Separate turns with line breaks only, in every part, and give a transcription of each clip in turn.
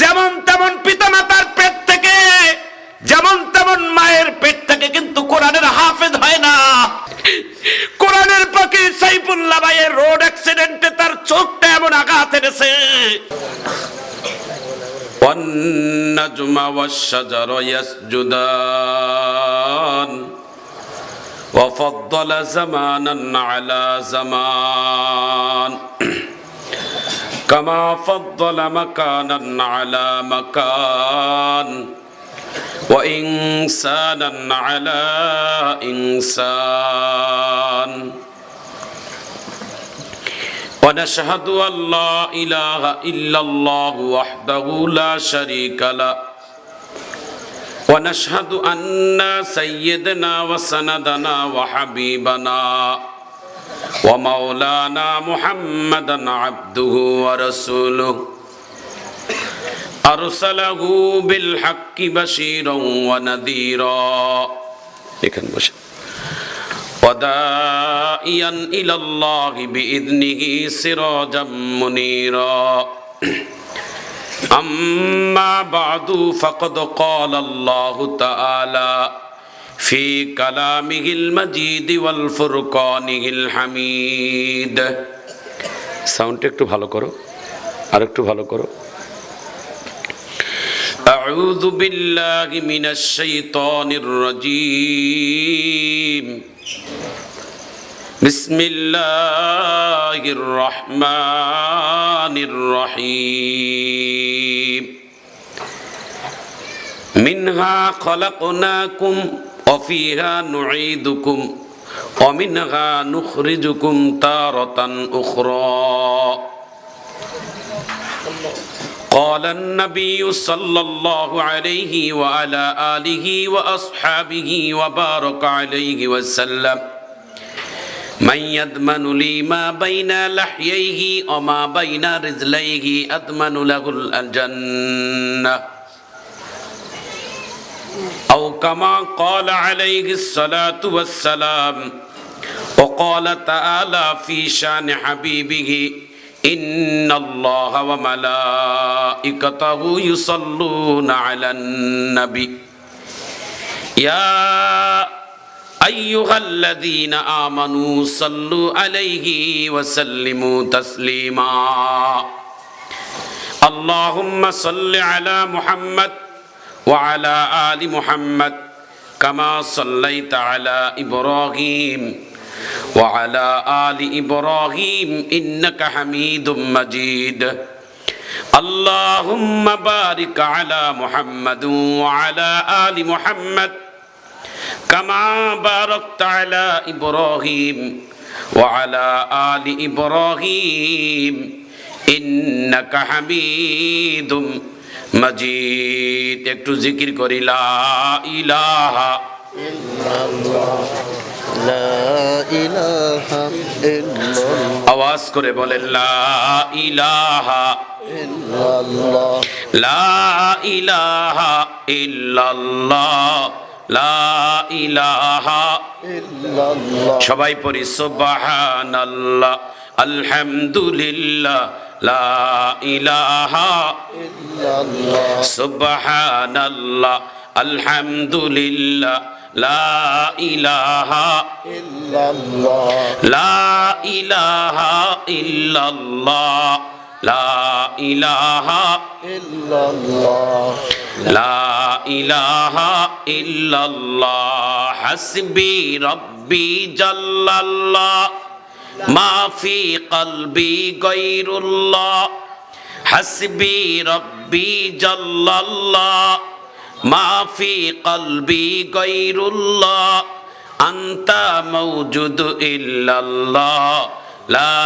যেমন তেমন পিতামাতার পেট থেকে, যেমন তেমন মায়ের পেট থেকে কিন্তু কোরআনের হাফেজ হয় না। কোরআনের পাখি সাইফুল্লাহ ভাইয়ের রোড অ্যাক্সিডেন্টে তার চোখটা এমন আঘাত এনেছে। والنجم والشجر يسجدان وفضل زمانا على زمان كما فضل مكانا على مكان وإنسانا على إنسان ونشهد أن لا إله إلا الله وحده لا شريك له ونشهد أن سيدنا وسندنا وحبيبنا ومولانا محمدا عبده ورسوله أرسله بالحق بشيرا ونذيرا وداعيا إلى الله بإذنه سراجا منيرا أما بعد فقد قال الله تعالى في كلامه المجيد والفرقانه الحميد সাউন্ড একটু ভালো করো, আর একটু ভালো করো। أعوذ بالله من الشيطان الرجيم بسم الله الرحمن الرحيم منها خلقناكم وفيها نعيدكم ومنها نخرجكم تارة أخرى قال النبي صلى الله عليه وعلى آله وأصحابه وبارك عليه وسلم من يضمن لي ما بين لحييه وما بين رجليه أضمن له الجنة أو كما قال عليه الصلاة والسلام وقال تعالى في شان حبيبه إن الله وملائكته يصلون على النبي يا أيها الذين آمنوا صلوا عليه وسلموا تسليما اللهم صل على محمد وعلى آل محمد كما صليت على إبراهيم وعلى آل إبراهيم إنك حميد مجيد اللهم بارك على محمد وعلى آل محمد كما باركت على إبراهيم وعلى آل إبراهيم إنك حميد مجيد একটু জিকির করি লা ইলাহা ইল্লাল্লাহ লা ইলাহা ইল্লাল্লাহ আওয়াজ করে বলেন লা ইলাহা ইল্লাল্লাহ লা ইলাহা ইল্লাল্লাহ লা ইলাহা ইল্লাল্লাহ সবাই পড়ি সুবহানাল্লাহ আলহামদুলিল্লাহ লা ইলাহা ইল্লাল্লাহ সুবহানাল্লাহ আলহামদুলিল্লাহ লা ইলাহা ইল্লাল্লাহ লা ইলাহা ইল্লাল্লাহ লা ইলাহা ইল্লাল্লাহ লা ইলাহা ইল্লাল্লাহ হাসবি রব্বি জাল্লাল্লাহ মা ফি কলবি গায়রুল্লাহ হাসবি রব্বি জাল্লাল্লাহ মা ফি কলবি গায়রুল্লাহ আনতা মাওজুদ ইল্লাল্লাহ লা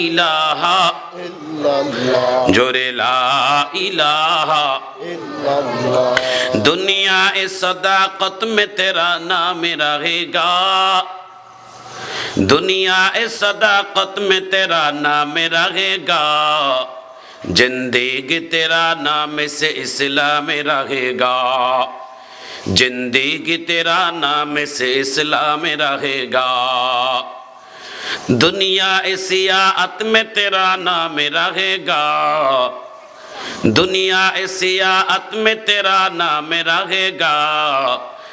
ইলাহা ইল্লাল্লাহ জোরে লা ইলাহা ইল্লাল্লাহ দুনিয়া এ সদাকত মে তেরা নাম रहेगा दुनिया ए सदाकत में तेरा नाम रहेगा जिंदगी तेरा नाम से इस्लाम रहेगा जिंदगी तेरा नाम से इस्लाम रहेगा दुनिया ए सियाअत में तेरा नाम रहेगा दुनिया सियाअत में तेरा नाम रहेगा,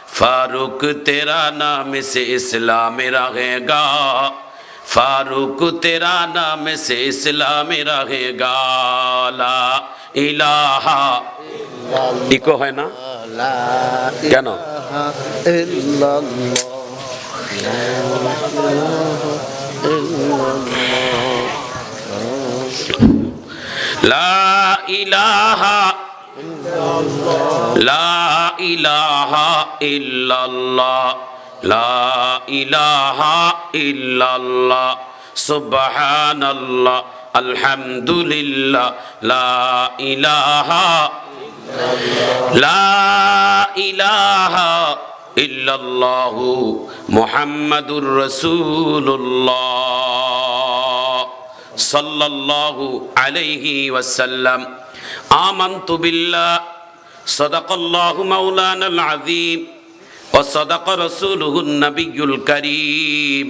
फारूक तेरा नाम से इस्लाम रहेगा, फारूक तेरा नाम से इस्लाम रहेगा। ला इलाहा इको है ना কেন? লা ইলাহা লা ইলাহা ইল্লাল্লাহ, লা ইলাহা ইল্লাল্লাহ, সুবহানাল্লাহ, আলহামদুলিল্লাহ, লা ইলাহা লা ইলাহা ইল্লাল্লাহু মুহাম্মাদুর রাসূলুল্লাহ সাল্লাল্লাহু আলাইহি ওয়াসাল্লাম। আমানতু বিল্লাহ, সাদাকাল্লাহু মাওলানাল আযীম ওয়া সাদাকা রাসূলুহুন নাবিয়্যুল কারীম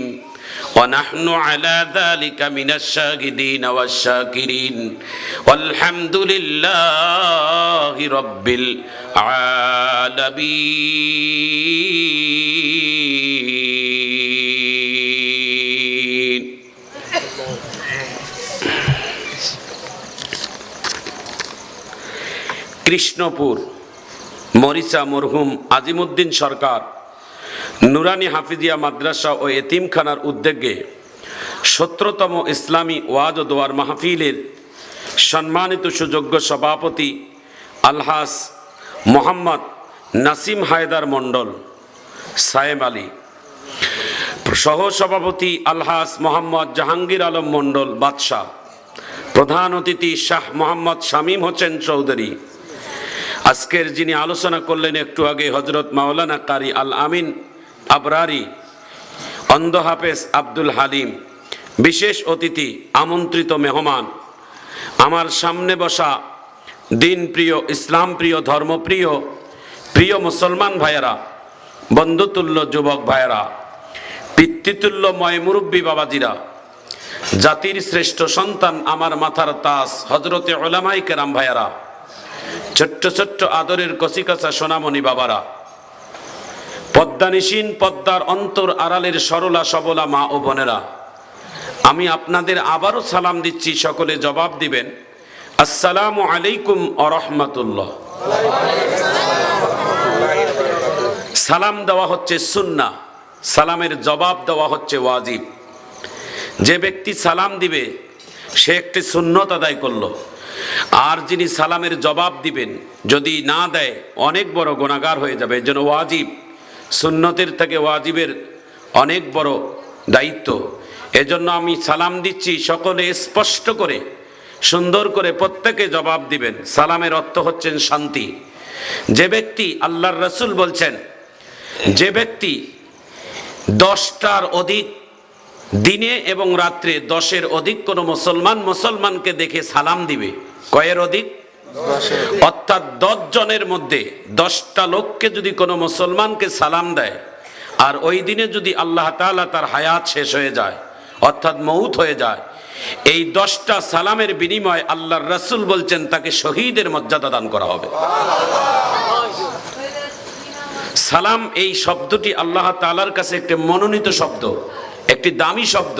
ওয়া নাহনু আলা যালিকা মিনাশ শাহিদিন ওয়াশ শাকিরিন ওয়ালহামদুলিল্লাহি রাব্বিল আলামিন। কৃষ্ণপুর মরিচা মরহুম আজিমউদ্দিন সরকার নুরানি হাফিজিয়া মাদ্রাসা ও এতিমখানার উদ্যোগে 17তম ইসলামী ওয়াজ ও দোয়ার মাহফিলের সম্মানিত সুযোগ্য সভাপতি আলহাজ মোহাম্মদ নাসিম হায়দার মণ্ডল সায়েম আলী, সহ সভাপতি আলহাজ মোহাম্মদ জাহাঙ্গীর আলম মণ্ডল বাদশাহ, প্রধান অতিথি শাহ মোহাম্মদ শামীম হোসেন চৌধুরী, আজকের যিনি আলোচনা করলেন একটু আগে হজরত মাওলানা কারি আল আমিন আবরারি, অন্ধ হাফেজ আব্দুল হালিম, বিশেষ অতিথি আমন্ত্রিত মেহমান, আমার সামনে বসা দিন প্রিয়, ইসলাম প্রিয়, ধর্মপ্রিয়, প্রিয় মুসলমান ভাইয়েরা, বন্ধুতুল্য যুবক ভাইয়েরা, পিতৃতুল্য ময় মুরব্বী বাবাজিরা, জাতির শ্রেষ্ঠ সন্তান আমার মাথার তাজ হজরতে উলামায়ে কেরাম ভাইয়েরা, ছোট্ট ছোট্ট আদরের কচিকাচা সোনামণি বাবারা, পদ্মানিসীন পদ্মার অন্তর আড়ালের সরলা সবলা মা ও বোনেরা, আমি আপনাদের আবারও সালাম দিচ্ছি, সকলে জবাব দিবেন আসসালামু আলাইকুম ওয়া রাহমাতুল্লাহ। সালাম দেওয়া হচ্ছে সুন্নাহ, সালামের জবাব দেওয়া হচ্ছে ওয়াজিব। যে ব্যক্তি সালাম দিবে সে একটি সুন্নত আদায় করলো, আর যিনি সালামের জবাব দিবেন যদি না দেয় অনেক বড় গুনাহগার হয়ে যাবে। এর জন্য ওয়াজিব, সুন্নতের থেকে ওয়াজিবের অনেক বড় দায়িত্ব। এজন্য আমি সালাম দিচ্ছি, সকলে স্পষ্ট করে সুন্দর করে প্রত্যেকে জবাব দিবেন। সালামের অর্থ হচ্ছেন শান্তি। যে ব্যক্তি, আল্লাহর রাসূল বলছেন, যে ব্যক্তি 10টার অধিক দিনে এবং রাত্রে 10-এর অধিক কোনো মুসলমানকে দেখে সালাম দিবে, কয়ের অধিক? অর্থাৎ 10 জনের মধ্যে 10টা লোককে যদি কোনো মুসলমানকে সালাম দেয়, আর ওই দিনে যদি আল্লাহ তাআলা তার হায়াত শেষ হয়ে যায়, অর্থাৎ মউত হয়ে যায়, এই 10টা সালামের বিনিময়ে আল্লাহর রাসূল বলছেন তাকে শহীদের মর্যাদা দান করা হবে। সালাম এই শব্দটি আল্লাহ তাআলার কাছে একটি মনোনীত শব্দ, একটি দামি শব্দ।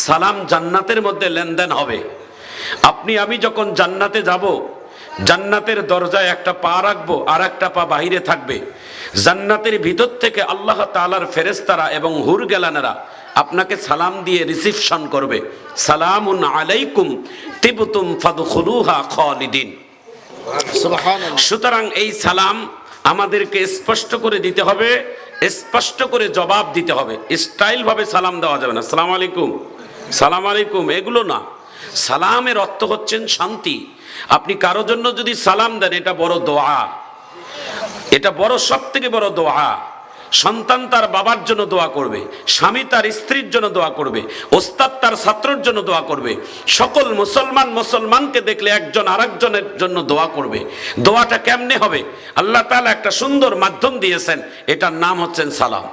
সালাম জান্নাতের মধ্যে লেনদেন হবে। আপনি আমি যখন জান্নাতে যাব, জান্নাতের দরজায় একটা পা রাখবো, আর একটা পা বাহিরে থাকবে। জান্নাতের ভিতর থেকে আল্লাহ তাআলার ফেরেশতারা এবং হুর গেলানেরা আপনাকে সালাম দিয়ে রিসিপশন করবে, সালামুন আলাইকুম তিবতুম ফাদখুলুহা খালিদিন। সুতরাং এই সালাম আমাদেরকে স্পষ্ট করে দিতে হবে, স্পষ্ট করে জবাব দিতে হবে। স্টাইল ভাবে সালাম দেওয়া যাবে না, সালাম আলাইকুম, সালাম আলাইকুম, এগুলো না। সালামের অর্থ হচ্ছেন শান্তি। আপনি কারো জন্য যদি সালাম দেন, এটা বড় দোয়া, এটা বড়, সব থেকে বড় দোয়া। সন্তান তার বাবার জন্য দোয়া করবে, স্বামী তার স্ত্রীর জন্য দোয়া করবে, ওস্তাদ তার ছাত্রের জন্য দোয়া করবে। সকল মুসলমানকে দেখলে একজন আরেকজনের জন্য দোয়া করবে। দোয়াটা কেমনে হবে? আল্লাহ তাআলা একটা সুন্দর মাধ্যম দিয়েছেন, এটার নাম হচ্ছেন সালাম।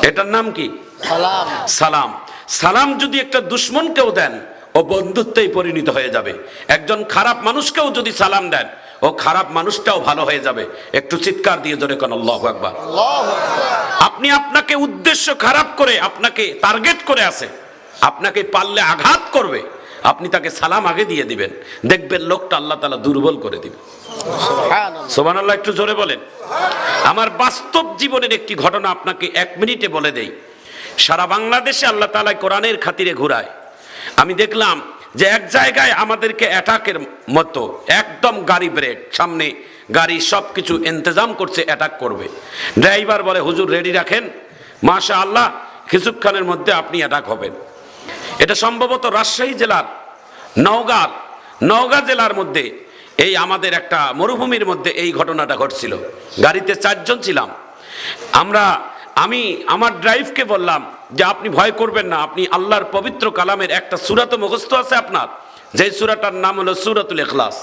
এটার নাম কি? সালাম। সালাম। সালাম যদি একটা দুশমনকেও দেন, ও বন্ধুত্বেই পরিণত হয়ে যাবে। একজন খারাপ মানুষকেও যদি সালাম দেন, ও খারাপ মানুষটাও ভালো হয়ে যাবে। একটু চিৎকার দিয়ে জোরে কোন আল্লাহু আকবার। আপনি আপনাকে উদ্দেশ্য খারাপ করে, আপনাকে টার্গেট করে আছে, আপনাকে পারলে আঘাত করবে, আপনি তাকে সালাম আগে দিয়ে দিবেন, দেখবেন লোকটা আল্লাহ তাআলা দুর্বল করে দিবে। সুবহানাল্লাহ, একটু জোরে বলেন। আমার বাস্তব জীবনের একটি ঘটনা আপনাকে 1 মিনিটে বলে দেই। সারা বাংলাদেশে আল্লাহ তাআলা কোরআনের খাতিরে ঘুরায়। আমি দেখলাম যে এক জায়গায় আমাদেরকে অ্যাটাকের মতো একদম গাড়ি ব্রেক, সামনে গাড়ি সবকিছু ইন্তজাম করছে, অ্যাটাক করবে। ড্রাইভার বলে হুজুর রেডি রাখেন, মাশাআল্লাহ কিছুক্ষণের মধ্যে আপনি অ্যাটাক হবেন। এটা সম্ভবত রাজশাহী জেলার নওগাঁ জেলার মধ্যে, এই আমাদের একটা মরুভূমির মধ্যে এই ঘটনাটা ঘটছিল। গাড়িতে 4 জন ছিলাম। আমি আমার ড্রাইভকে বললাম যে আপনি ভয় করবেন না, আপনি আল্লাহর পবিত্র কালামের একটা সূরা তো মুখস্থ আছে আপনার, যে সূরাটার নাম হলো সূরাতুল ইখলাস।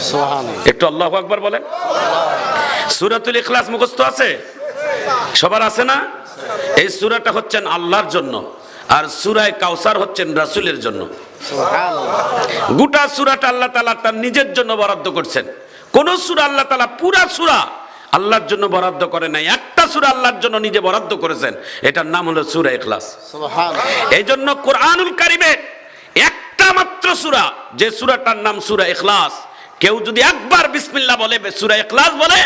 সুবহানাল্লাহ, একটু আল্লাহু আকবার বলেন। সূরাতুল ইখলাস মুখস্থ আছে? সবার আছে না? এই সূরাটা হচ্ছেন আল্লাহর জন্য, আর সূরা কাউসার হচ্ছেন রাসূলের জন্য। সুবহানাল্লাহ, গোটা সূরাটা আল্লাহ তাআলা তার নিজের জন্য বরাদ্দ করছেন। কোন সূরা আল্লাহ তাআলা পুরা সূরা আল্লাহর জন্য বরাদ্দ করে নাই, একটা সূরা আল্লাহর জন্য নিজে বরাদ্দ করেছেন, এটার নাম হলো সূরা ইখলাস। সুবহানাল্লাহ, এইজন্য কোরআনুল কারীমে একটা মাত্র সূরা, যে সূরাটার নাম সূরা ইখলাস, কেউ যদি একবার বিসমিল্লাহ বলে, সূরা ইখলাস বলে,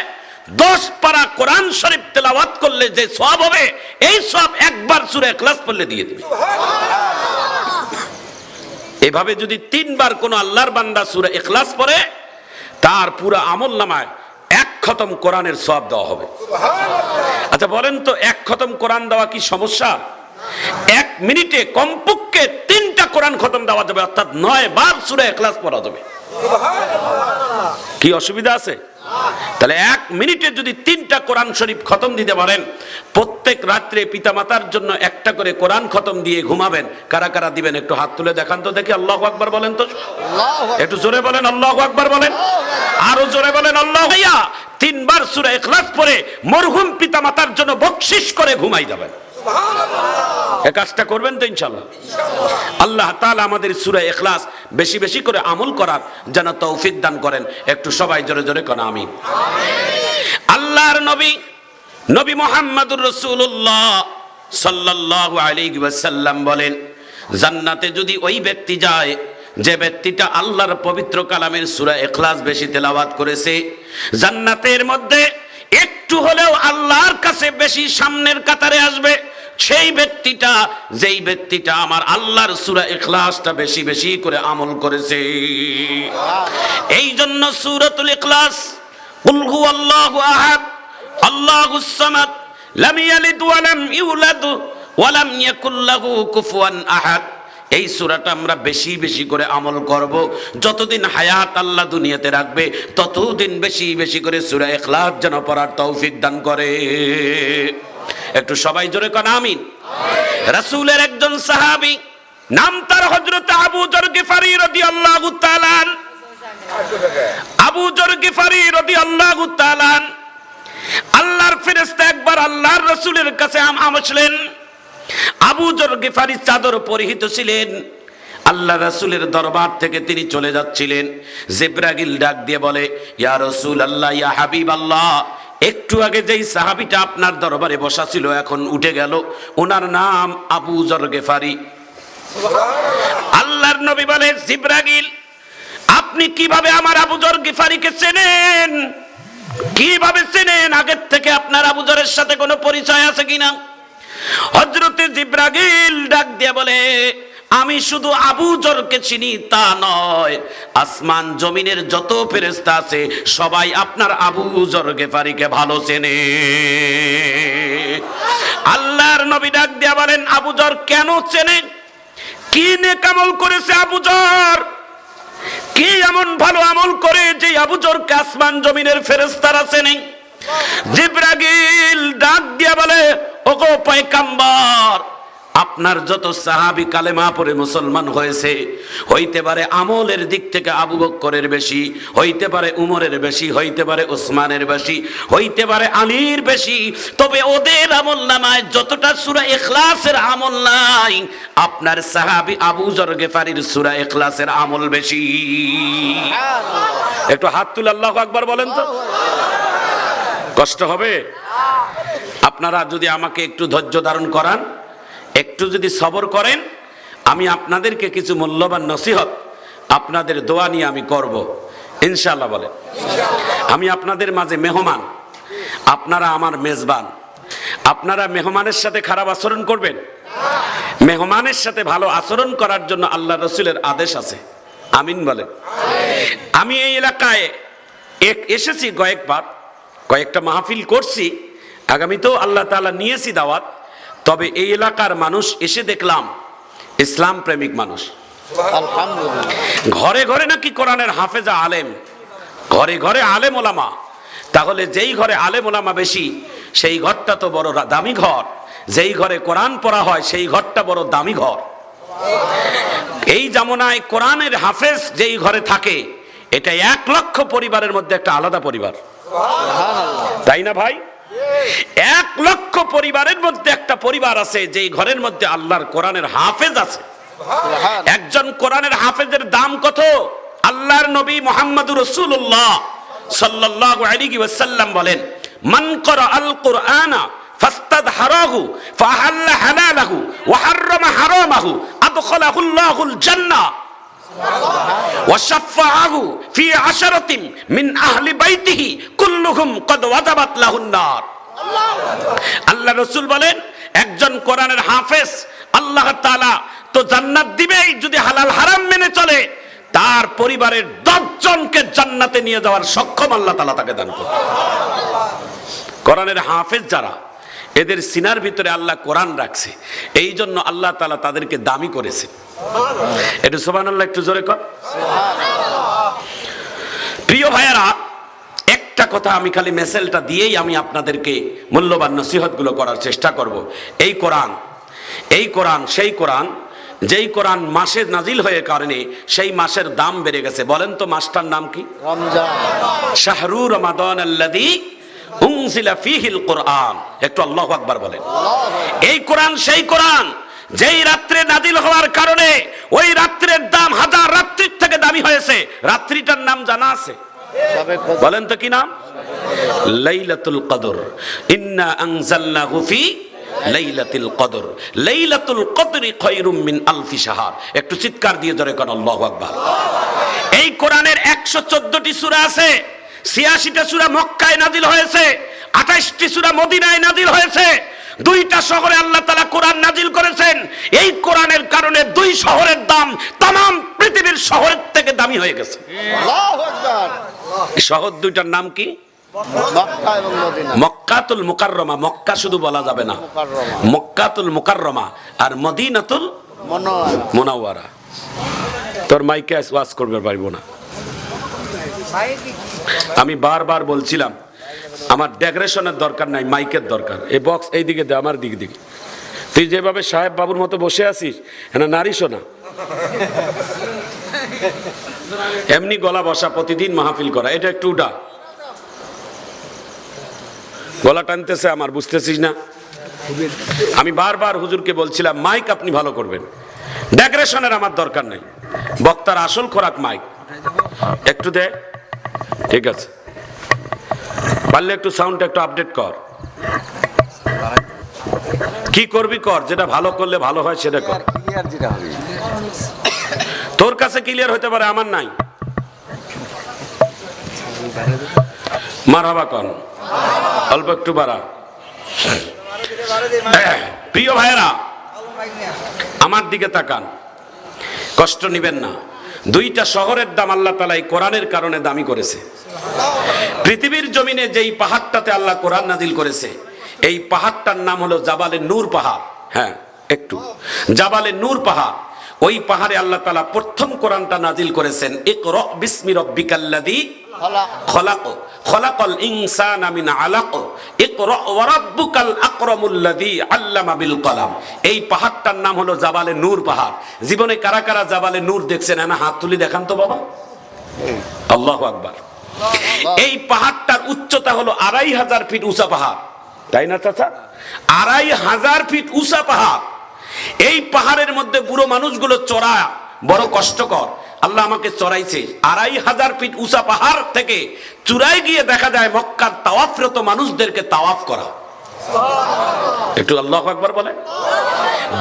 10 পারা কোরআন শরীফ তেলাওয়াত করলে যে সওয়াব হবে, এই সওয়াব একবার সূরা ইখলাস পড়লে দিয়ে দিবে। এভাবে যদি 3 বার কোন আল্লাহর বান্দা সূরা ইখলাস পড়ে, তার পুরো আমলনামায় 1 খতম কোরআনের সওয়াব দেওয়া হবে। আচ্ছা বলেন তো, 1 খতম কোরআন দেওয়া কি সমস্যা? 1 মিনিটে কমপক্ষে 3টা কোরআন খতম দেওয়া যাবে, অর্থাৎ 9 বার সূরা ইখলাস পড়া যাবে। কি অসুবিধা আছে? তাহলে 1 মিনিটে যদি 3টা কোরআন শরীফ খতম দিতে পারেন, প্রত্যেক রাত্রে পিতামাতার জন্য একটা করে কোরআন খতম দিয়ে ঘুমাবেন। কারা কারা দিবেন একটু হাত তুলে দেখান তো দেখি। আল্লাহু আকবার বলেন তো, একটু জোরে বলেন আল্লাহু আকবার বলেন, আরো জোরে বলেন আল্লাহু। 3 বার সূরা ইখলাস পড়ে মরহুম পিতামাতার জন্য বকশিশ করে ঘুমাই যাবেন। এই কাজটা করবেন তো ইনশাআল্লাহ। আল্লাহ তাআলা আমাদের সূরা ইখলাস বেশি বেশি করে আমল করার যেন তৌফিক দান করেন। একটু সবাই জোরে জোরে কোন আমিন। আল্লাহর নবী মুহাম্মদুর রাসূলুল্লাহ সাল্লাল্লাহু আলাইহি ওয়াসাল্লাম বলেন, জান্নাতে যদি ওই ব্যক্তি যায় যে ব্যক্তিটা আল্লাহর পবিত্র কালামের সূরা ইখলাস বেশি তেলাওয়াত করেছে, জান্নাতের মধ্যে একটু হলেও আল্লাহর কাছে বেশি সামনের কাতারে আসবে সেই ব্যক্তিটা, যেই ব্যক্তিটা আমার আল্লাহর সূরা ইখলাসটা বেশি বেশি করে আমল করেছে। এই জন্য সূরাতুল ইখলাস, কুল হুয়াল্লাহু আহাদ আল্লাহুস সামাদ লাম ইয়ালিদ ওয়া লাম ইউলাদ ওয়া লাম ইয়াকুল লাহু কুফুয়ান আহাদ, এই সূরাটা আমরা বেশি বেশি করে আমল করব। যতদিন হায়াত আল্লাহ দুনিয়াতে রাখবে, ততদিন বেশি বেশি করে সূরা ইখলাস যেন পড়ার তৌফিক দান করে। একটু সবাই জোরে কোন আমিন। রাসূলের একজন সাহাবী, নাম তার হযরত আবু যর গিফারি রাদিয়াল্লাহু তাআলা। আবু যর গিফারি রাদিয়াল্লাহু তাআলা, আল্লাহর ফেরেশতা একবার আল্লাহর রাসূলের কাছে আসলেন। আবু যর গিফারি চাদর পরিহিত ছিলেন। আল্লাহ রাসূলের দরবার থেকে তিনি চলে যাচ্ছিলেন। জিবরাইল ডাক দিয়ে বলে, ইয়া রাসূলুল্লাহ, ইয়া হাবিবাল্লাহ, একটু আগে যেই সাহাবীটা আপনার দরবারে বসা ছিল এখন উঠে গেল, ওনার নাম আবু যর গিফারি। আল্লাহর নবী বলে, জিবরাইল, আপনি কিভাবে আমার আবু যর গিফারিকে চেনেন? কিভাবে চেনেন? আগের থেকে আপনার আবু যরের সাথে কোনো পরিচয় আছে কিনা? হযরতে জিবরাইল ডাক দিয়ে বলে, আমি শুধু আবু যরকে চিনি তা নয়, আসমান জমিনের যত ফেরেশতা আছে সবাই আপনার আবু যর গিফারিকে ভালো চেনে। আল্লাহর নবী ডাক দিয়ে বলেন, আবু যর কেন চেনে? কি নেক আমল করেছে আবু যর? কি এমন ভালো আমল করে যে আবু যরকে আসমান জমিনের ফেরেশতারা চেনে? জিবরাইল ডাক দিয়ে বলে, ওগো পয়গম্বর, আপনার যত সাহাবী কালেমা পড়ে মুসলমান হয়েছে, হইতে পারে আমলের দিক থেকে আবু বকরের বেশি, হইতে পারে উমরের বেশি, হইতে পারে ওসমানের বেশি, হইতে পারে আলীর বেশি, তবে ওদের আমল নামায় যতটা সূরা ইখলাসের আমল নাই, আপনার সাহাবী আবু যর গিফারির সূরা ইখলাসের আমল বেশি। একটু হাত তুলে আল্লাহু আকবার বলেন তো, কষ্ট হবে? আপনারা যদি আমাকে একটু ধৈর্য ধারণ করান, একটু যদি সবর করেন, আমি আপনাদেরকে কিছু মূল্যবান নসিহত আপনাদের দোয়া নিয়ে আমি করব ইনশাআল্লাহ। বলেন, আমি আপনাদের মাঝে মেহমান, আপনারা আমার মেজবান। আপনারা মেহমানের সাথে খারাপ আচরণ করবেন? মেহমানের সাথে ভালো আচরণ করার জন্য আল্লাহ রাসূলের আদেশ আছে। আমিন বলেন। আমি এই এলাকায় এসেছি কয়েকবার, কয়েকটা মাহফিল করছি, আগামীতেও আল্লাহ তাআলা নিয়েছি দাওয়াত। তবে এই এলাকার মানুষ এসে দেখলাম ইসলাম প্রেমিক মানুষ। ঘরে ঘরে নাকি কোরআনের হাফেজা আলেম, ঘরে ঘরে আলেম ওলামা। তাহলে যেই ঘরে আলেম ওলামা বেশি, সেই ঘরটা তো বড় দামি ঘর। যেই ঘরে কোরআন পড়া হয়, সেই ঘরটা বড় দামি ঘর। এই জামানায় কোরআনের হাফেজ যেই ঘরে থাকে, এটা 1 লক্ষ পরিবারের মধ্যে একটা আলাদা পরিবার, তাই না ভাই? 1 লক্ষ পরিবারের মধ্যে একটা পরিবার আছে যেই ঘরের মধ্যে আল্লাহর কোরআনের হাফেজ আছে। একজন কোরআনের হাফেজের দাম কত? আল্লাহর নবী মুহাম্মদুর রাসূলুল্লাহ সাল্লাল্লাহু আলাইহি ওয়াসাল্লাম বলেন, মান ক্বারাআল কুরআনা ফাস্তাদহারাহু ফাহাল্লা হালালাহু ওয়া হাররামা হারামাহু আদখালাহুল্লাহুল জান্নাহ ওয়া শাফাআহু ফি আশরাতিন মিন আহলি বাইতিহি কুল্লুহুম ক্বাদ ওয়াজাবাত লাহুন নার। আল্লাহ রাসূল বলেন, একজন কোরআনের হাফেজ আল্লাহ তাআলা তো জান্নাত দিবেই যদি হালাল হারাম মেনে চলে। তার পরিবারের 10 জনকে জান্নাতে নিয়ে যাওয়ার সক্ষম আল্লাহ তাআলা তাকে দান করবে। কোরআনের হাফেজ যারা, এদের সিনার ভিতরে আল্লাহ কোরআন রাখছে, এই জন্য আল্লাহ তাআলা তাদেরকে দামি করেছে। একটু সুবহানাল্লাহ, একটু জোরে কর। প্রিয় ভাইয়েরা, একটা কথা আমি খালি মেসেলটা দিয়েই আমি আপনাদেরকে মূল্যবান নসিহতগুলো করার চেষ্টা করব। এই কোরআন সেই কোরআন, যেই কোরআন মাসে নাজিল হয়ে কারণে সেই মাসের দাম বেড়ে গেছে। বলেন তো মাসটার নাম কি? রমজান। শাহরু রমাদান আল্লাযী উনজিলা ফীহিল কুরআন। একটু আল্লাহু আকবার বলেন। এই কোরআন সেই কোরআন যেই রাত্রে নাজিল হওয়ার কারণে ওই রাত্রের দাম 1000 রাত্রির থেকে দামি হয়েছে। রাত্রিটার নাম জানা আছে? বলেন তো কি নাম? লাইলাতুল কদর। ইন্না আনজালনাহু ফি লাইলাতুল কদর। লাইলাতুল কদরি খায়রুম মিন আলফি শাহর। একটু চিৎকার দিয়ে জোরে কোন আল্লাহু আকবার। এই কোরআনের 114টি সূরা আছে, 86টা সূরা মক্কায় নাজিল হয়েছে, 28টি সূরা মদিনায় নাজিল হয়েছে। 2টা শহরে আল্লাহ তাআলা কোরআন নাজিল করেছেন। এই কোরআনের কারণে 2 শহরের দাম तमाम পৃথিবীর শহরের থেকে দামি হয়ে গেছে। আল্লাহু আকবার। শহর 2টার নাম কি? মক্কা এবং মদিনা। মক্কাতুল মুকাররমা, মক্কা শুধু বলা যাবে না, মক্কাতুল মুকাররমা আর মদিনাতুল মুনাওয়ারা। তোর মাইকে ওয়াজ করবে পারবো না। আমি বারবার বলছিলাম আমার ডেকোরেশনের দরকার নাই, মাইকের দরকার। এই বক্স এই দিকে দে, আমার দিকে দিকে। তুই যেভাবে সাহেব বাবুর মতো বসে আছিস, না নারিশো না, এমনি গলা বসা, প্রতিদিন মাহফিল করা। এটা একটু উঠা, গলা টানতেছে আমার, বুঝতেছিস না? আমি বারবার হুজুরকে বলছিলাম মাইক আপনি ভালো করবেন, ডেকোরেশনের আমার দরকার নাই, বক্তার আসল খোরাক মাইক। একটু দে, ঠিক আছে? পারলে একটু সাউন্ডটা একটু আপডেট কর। কি করবি কর, যেটা ভালো করলে ভালো হয় সেটা কর। তোর কাছে ক্লিয়ার হতে পারে, আমার নাই। মারহাবা কর, অল্প একটু বাড়া। প্রিয় ভাইয়েরা, আমার দিকে তাকান, কষ্ট নিবেন না। 2টা শহরের দাম আল্লাহ তাআলা এই কোরআনের কারণে দামি করেছে। পৃথিবীর জমিনে যেই পাহাড়টাতে আল্লাহ কোরআন নাজিল করেছে, এই পাহাড়টার নাম হলো জাবালে নূর পাহাড়। হ্যাঁ, একটু জাবালে নূর পাহাড়। ওই পাহাড়ে আল্লাহ তাআলা প্রথম কোরআনটা নাজিল করেছেন, ইকরা বিসমি রাব্বিকাল্লাযী খলাক, খলাকাল ইনসানা মিন আলাক, ইকরা ওয়া রাব্বুকাল আকরামুল্লাযী আল্লামা বিল কলাম। এই পাহাড়টার নাম হলো জাবালে নূর পাহাড়। জীবনে কারা কারা জাবালে নূর দেখছেন? না হাত তুলি দেখান তো বাবা। আল্লাহু আকবার। এই পাহাড়টার উচ্চতা হলো 2500 ফিট উঁচা পাহাড়, তাই না চাচা? 2500 ফিট উঁচা পাহাড়। এই পাহাড়ের মধ্যে বুড়ো মানুষগুলো চড়া বড় কষ্টকর। আল্লাহ আমাকে চড়াইছে 2500 ফিট উঁচা পাহাড় থেকে চূড়ায় গিয়ে দেখা যায় মক্কার তাওয়াফরত মানুষদেরকে তাওয়াফ করা। একটু আল্লাহু আকবার বলেন।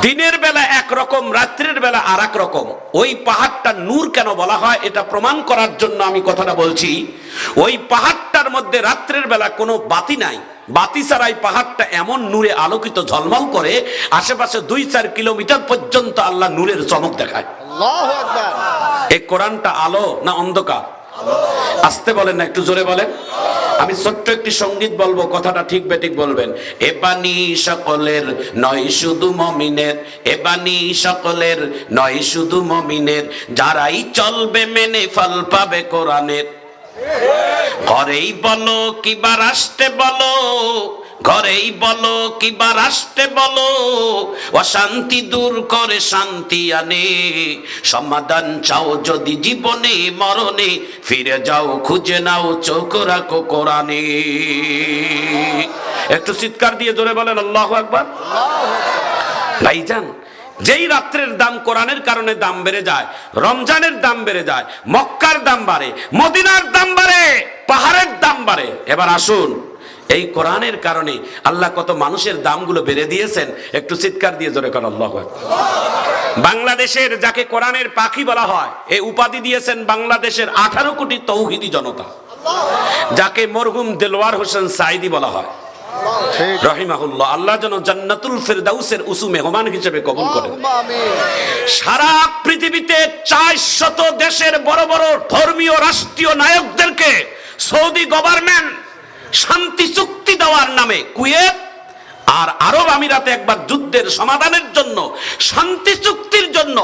দিনের বেলা একরকম, রাত্রের বেলা আর এক রকম। ওই পাহাড়টা নূর কেন বলা হয় এটা প্রমাণ করার জন্য আমি কথাটা বলছি। ওই পাহাড়টার মধ্যে রাত্রের বেলা কোনো বাতি নাই, বাতি ছাড়াই পাহাড়টা এমন নূরে আলোকিত ঝলমল করে, আশেপাশে 2-4 কিলোমিটার পর্যন্ত আল্লাহ নূরের চমক দেখায়। আল্লাহু আকবার। এই কোরআনটা আলো না অন্ধকার? আসতে বলেন না, একটু জোরে বলেন। আমি ছোট্ট একটি সঙ্গীত বলবো, কথাটা ঠিক বেঠিক বলবেন। এ বাণী সকলের নয় শুধু মুমিনের, এ বাণী সকলের নয় শুধু মুমিনের, যারাই চলবে মেনে ফল পাবে কোরআনের। ঘরেই বলো কিবা রাষ্ট্রে বলো, ঘরেই বলো কিবা রাষ্ট্রে বলো, অশান্তি দূর করে শান্তি আনে। সমাধান চাও যদি জীবনে মরণে, ফিরে যাও খুঁজে নাও চোখ রাখো কোরআনে। একটু চিৎকার দিয়ে জোরে বলেন আল্লাহু আকবার। ভাইজান, যেই রাত্রের দাম কোরআনের কারণে দাম বেড়ে যায়, রমজানের দাম বেড়ে যায়, মক্কার দাম বাড়ে, মদিনার দাম বাড়ে, পাহাড়ের দাম বাড়ে। এবার আসুন, এই কোরআনের কারণে আল্লাহ কত মানুষের দামগুলো বেড়ে দিয়েছেন। একটু চিৎকার দিয়ে জোরে করেন আল্লাহু আকবার। বাংলাদেশের যাকে কোরআনের পাখি বলা হয়, এই উপাধি দিয়েছেন বাংলাদেশের 18 কোটি তৌহিদি জনতা, যাকে মরহুম দেলোয়ার হোসেন সাঈদী বলা হয় রহিমাহুল্লাহ। আল্লাহ যেন জান্নাতুল ফিরদাউসের উঁচু মেহমান হিসেবে কবুল করেন। সারা পৃথিবীতে 400 দেশের বড় বড় ধর্মীয় রাষ্ট্রীয় নায়কদেরকে সৌদি গভর্নমেন্ট শান্তি চুক্তি দেওয়ার নামে কুয়েত আর আরব আমিরাতে একবার যুদ্ধের সমাধানের জন্য, শান্তি চুক্তির জন্য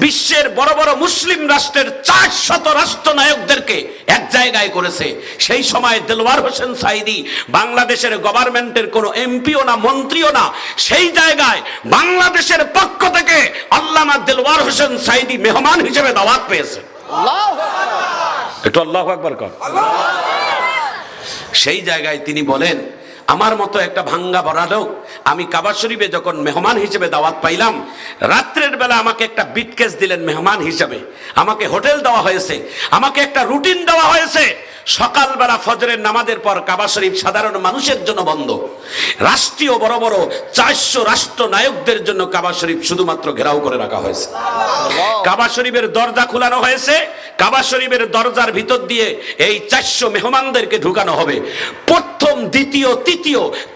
বিশ্বের বড় বড় মুসলিম রাষ্ট্রের 400 রাষ্ট্রনায়কদেরকে এক জায়গায় করেছে। সেই সময় দেলোয়ার হোসেন সাঈদী বাংলাদেশের গভর্নমেন্টের কোনো এমপিও না, মন্ত্রীও না। সেই জায়গায় বাংলাদেশের পক্ষ থেকে আল্লামা দেলোয়ার হোসেন সাঈদী মেহমান হিসেবে দাওয়াত পেয়েছে। একটু আল্লাহু আকবার কর। সেই জায়গায় তিনি বলেন, আমার মতো একটা ভাঙ্গা ভরা লোক, আমি কাবা শরীফে যখন মেহমান হিসেবে দাওয়াত পাইলাম, রাত্রের বেলা আমাকে একটা বিটকেস দিলেন মেহমান হিসেবে, আমাকে হোটেল দেওয়া হয়েছে, আমাকে একটা রুটিন দেওয়া হয়েছে। সকালবেলা ফজরের নামাজের পর কাবা শরীফ সাধারণ মানুষের জন্য বন্ধ, রাষ্ট্রীয় বড় বড় 400 রাষ্ট্র নায়কদের জন্য কাবা শরীফ শুধুমাত্র ঘেরাও করে রাখা হয়েছে। কাবা শরীফের দরজা খোলানো হয়েছে, কাবা শরীফের দরজার ভিতর দিয়ে এই 400 মেহমানদেরকে ঢুকানো হবে। প্রথম, দ্বিতীয়,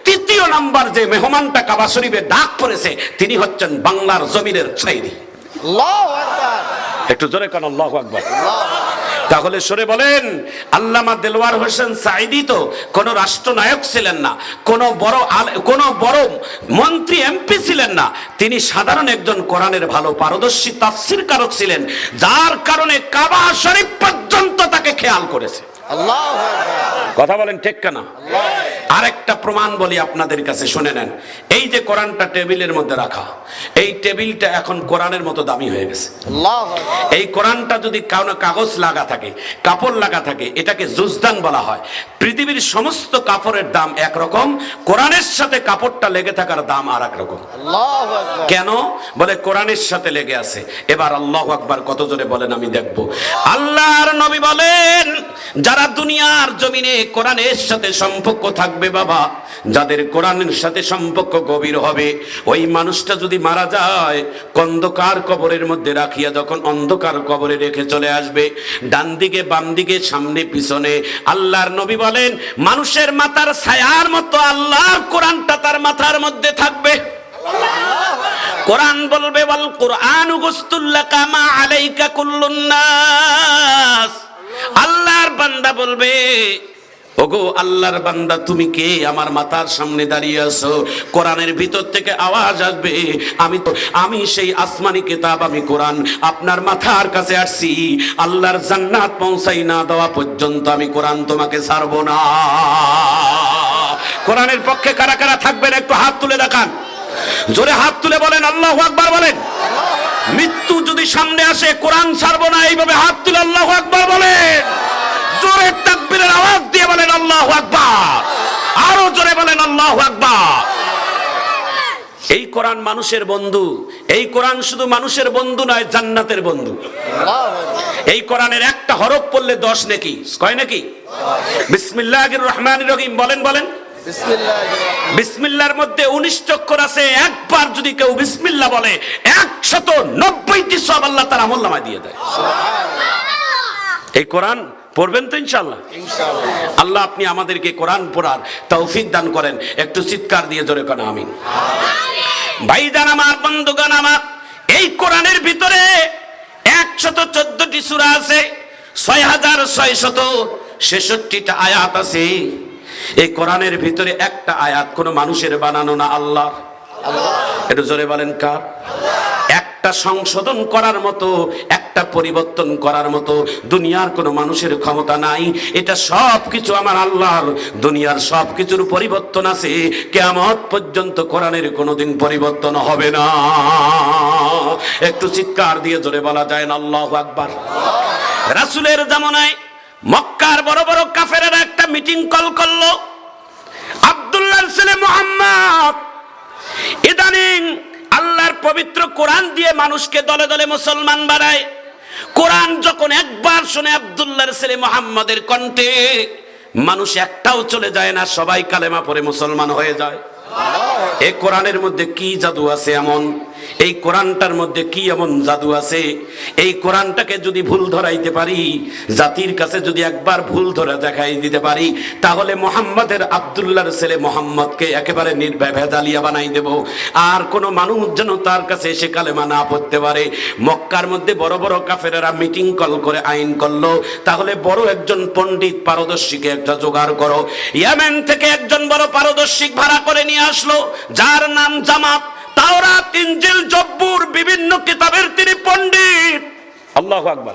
তৃতীয় নাম্বার যে মেহমানটা কাবা শরীফে ডাক পড়েছে, তিনি হচ্ছেন বাংলার জমিনের সাঈদী। আল্লাহু আকবার। একটু জোরে কান আল্লাহু আকবার। তাহলে সরে বলেন, আল্লামা দেলোয়ার হোসেন সাঈদী তো কোনো রাষ্ট্রনায়ক ছিলেন না, কোনো বড় মন্ত্রী এমপি ছিলেন না। তিনি সাধারণ একজন কোরআনের ভালো পারদর্শী তাফসীরকারক ছিলেন, যার কারণে কাবা শরীফ পর্যন্ত তাকে খেয়াল করেছে। আল্লাহু আকবার। কথা বলেন ঠিক কেনা? আরেকটা প্রমাণ বলি আপনাদের কাছে, শুনে নেন। এই যে কোরআনটা টেবিলের মধ্যে রাখা, এই টেবিলটা এখন কোরআনের মতো দামি হয়ে গেছে। এই কোরআনটা যদি কারো কাগজ লাগা থাকে, কাপড় লাগা থাকে, এটাকে জুজদান বলা হয়। পৃথিবীর সমস্ত কাপড়ের দাম একরকম, কোরআনের সাথে কাপড়টা লেগে থাকার দাম আর এক রকম। কেন? বলে কোরআনের সাথে লেগে আছে। এবার আল্লাহু আকবার কত জোরে বলেন আমি দেখবো। আল্লাহর নবী বলেন, যারা দুনিয়ার জমিনে কোরআনের সাথে সম্পর্ক থাকবে বাবা, যাদের কোরআনের সাথে সম্পর্ক গভীর হবে, ওই মানুষটা যদি মারা যায়, অন্ধকার কবরের মধ্যে রাখিয়া যখন অন্ধকার কবরে রেখে চলে আসবে, ডান দিকে বাম দিকে সামনে পিছনে, আল্লাহর নবী বলেন মানুষের মাথার ছায়ার মতো আল্লাহর কোরআনটা তার মাথার মধ্যে থাকবে। কোরআন বলবে, ওয়াল কুরআনু গুসতুল্লাকা মা আলাইকা কুল্লুন নাস। আল্লাহর বান্দা বলবে, ওগো আল্লাহর বান্দা, তুমি কে? আমার মাথার সামনে দাঁড়িয়ে আছো। কোরআনের ভিতর থেকে আওয়াজ আসবে, আমি সেই আসমানি কিতাব, আমি কোরআন আপনার মাথার কাছে আসছি। আল্লাহর জান্নাত পৌঁছাই না দেওয়া পর্যন্ত আমি কোরআন তোমাকে ছাড়বো না। কোরআনের পক্ষে কারা কারা থাকবেন একটু হাত তুলে দেখান, জোরে হাত তুলে বলেন আল্লাহু আকবার বলেন। মৃত্যু যদি সামনে আসে কোরআন ছাড়বো না, এইভাবে হাত তুলে আল্লাহু আকবার বলেন। জোরে তাকবীরের আওয়াজ দিয়ে বলেন আল্লাহু আকবার, আরো জোরে বলেন আল্লাহু আকবার। এই কোরআন মানুষের বন্ধু। এই কোরআন শুধু মানুষের বন্ধু নয়, জান্নাতের বন্ধু। এই কোরআনের একটা হরফ পড়লে 10 নেকি। কয় নাকি? বিসমিল্লাহির রহমানির রহিম বলেন বলেন। বিসমিল্লাহর মধ্যে 19 অক্ষর আছে। একবার যদি কেউ বিসমিল্লাহ বলে 190টি সওয়াব আল্লাহ তাআলা আমলনামায় দিয়ে দেয়। এই কোরআন পড়বেন তো ইনশাআল্লাহ? আল্লাহ আপনি আমাদেরকে কোরআন পড়ার তৌফিক দান করেন। একটু চিৎকার দিয়ে জোরে কোন আমিন। ভাইজান আমার, বন্ধুগণ আমার, এই কোরআনের ভিতরে 114টি সূরা আছে, 6666টা আয়াত আছে। এই কোরআনের ভিতরে একটা আয়াত কোন মানুষের বানানো না, আল্লাহর। একটু জোরে বলেন কার? একটা সংশোধন করার মতো, একটা পরিবর্তন করার মতো দুনিয়ার কোনো মানুষের ক্ষমতা নাই। এটা সব কিছু আমার আল্লাহর। দুনিয়ার সব কিছুর পরিবর্তন আছে, কিয়ামত পর্যন্ত কোরআনের কোনোদিন পরিবর্তন হবে না। একটু চিৎকার দিয়ে জোরে বলা যায় না আল্লাহু আকবার? রাসূলের জামানায় মক্কার বড় বড় কাফেরেরা একটা মিটিং কল করলো। আব্দুল্লাহর ছেলে মুহাম্মদ ইদানিং আল্লাহর পবিত্র কোরআন দিয়ে মানুষকে দলে দলে মুসলমান বানায়। কোরআন যখন একবার শুনে আব্দুল্লাহর ছেলে মুহাম্মদের কণ্ঠে, মানুষ একটাও চলে যায় না, সবাই কালেমা পড়ে মুসলমান হয়ে যায়। এই কোরআনের মধ্যে কি জাদু আছে এমন? এই কোরআনটার মধ্যে কি এমন জাদু আছে? এই কোরআনটাকে যদি ভুল ধরাইতে পারি, জাতির কাছে যদি একবার ভুল ধরা দেখাই দিতে পারি, তাহলে মুহাম্মাদের, আব্দুল্লাহর ছেলে মুহাম্মদকে একেবারে নির্ভেজালিয়া বানাই দেব। আর কোন মানুষ যেন তার কাছে এসে কালেমা না পড়তে পারে। মক্কার মধ্যে বড় বড় কাফেরেরা মিটিং কল করে আইন করলো, তাহলে বড় একজন পণ্ডিত পারদর্শীকে একটা জোগাড় করো। ইয়েমেন থেকে একজন বড় পারদর্শিক ভাড়া করে নিয়ে আসলো, যার নাম জামাত। তাওরাত, ইনজিল, জব্বুর বিভিন্ন কিতাবের তিনি পণ্ডিত। আল্লাহু আকবার।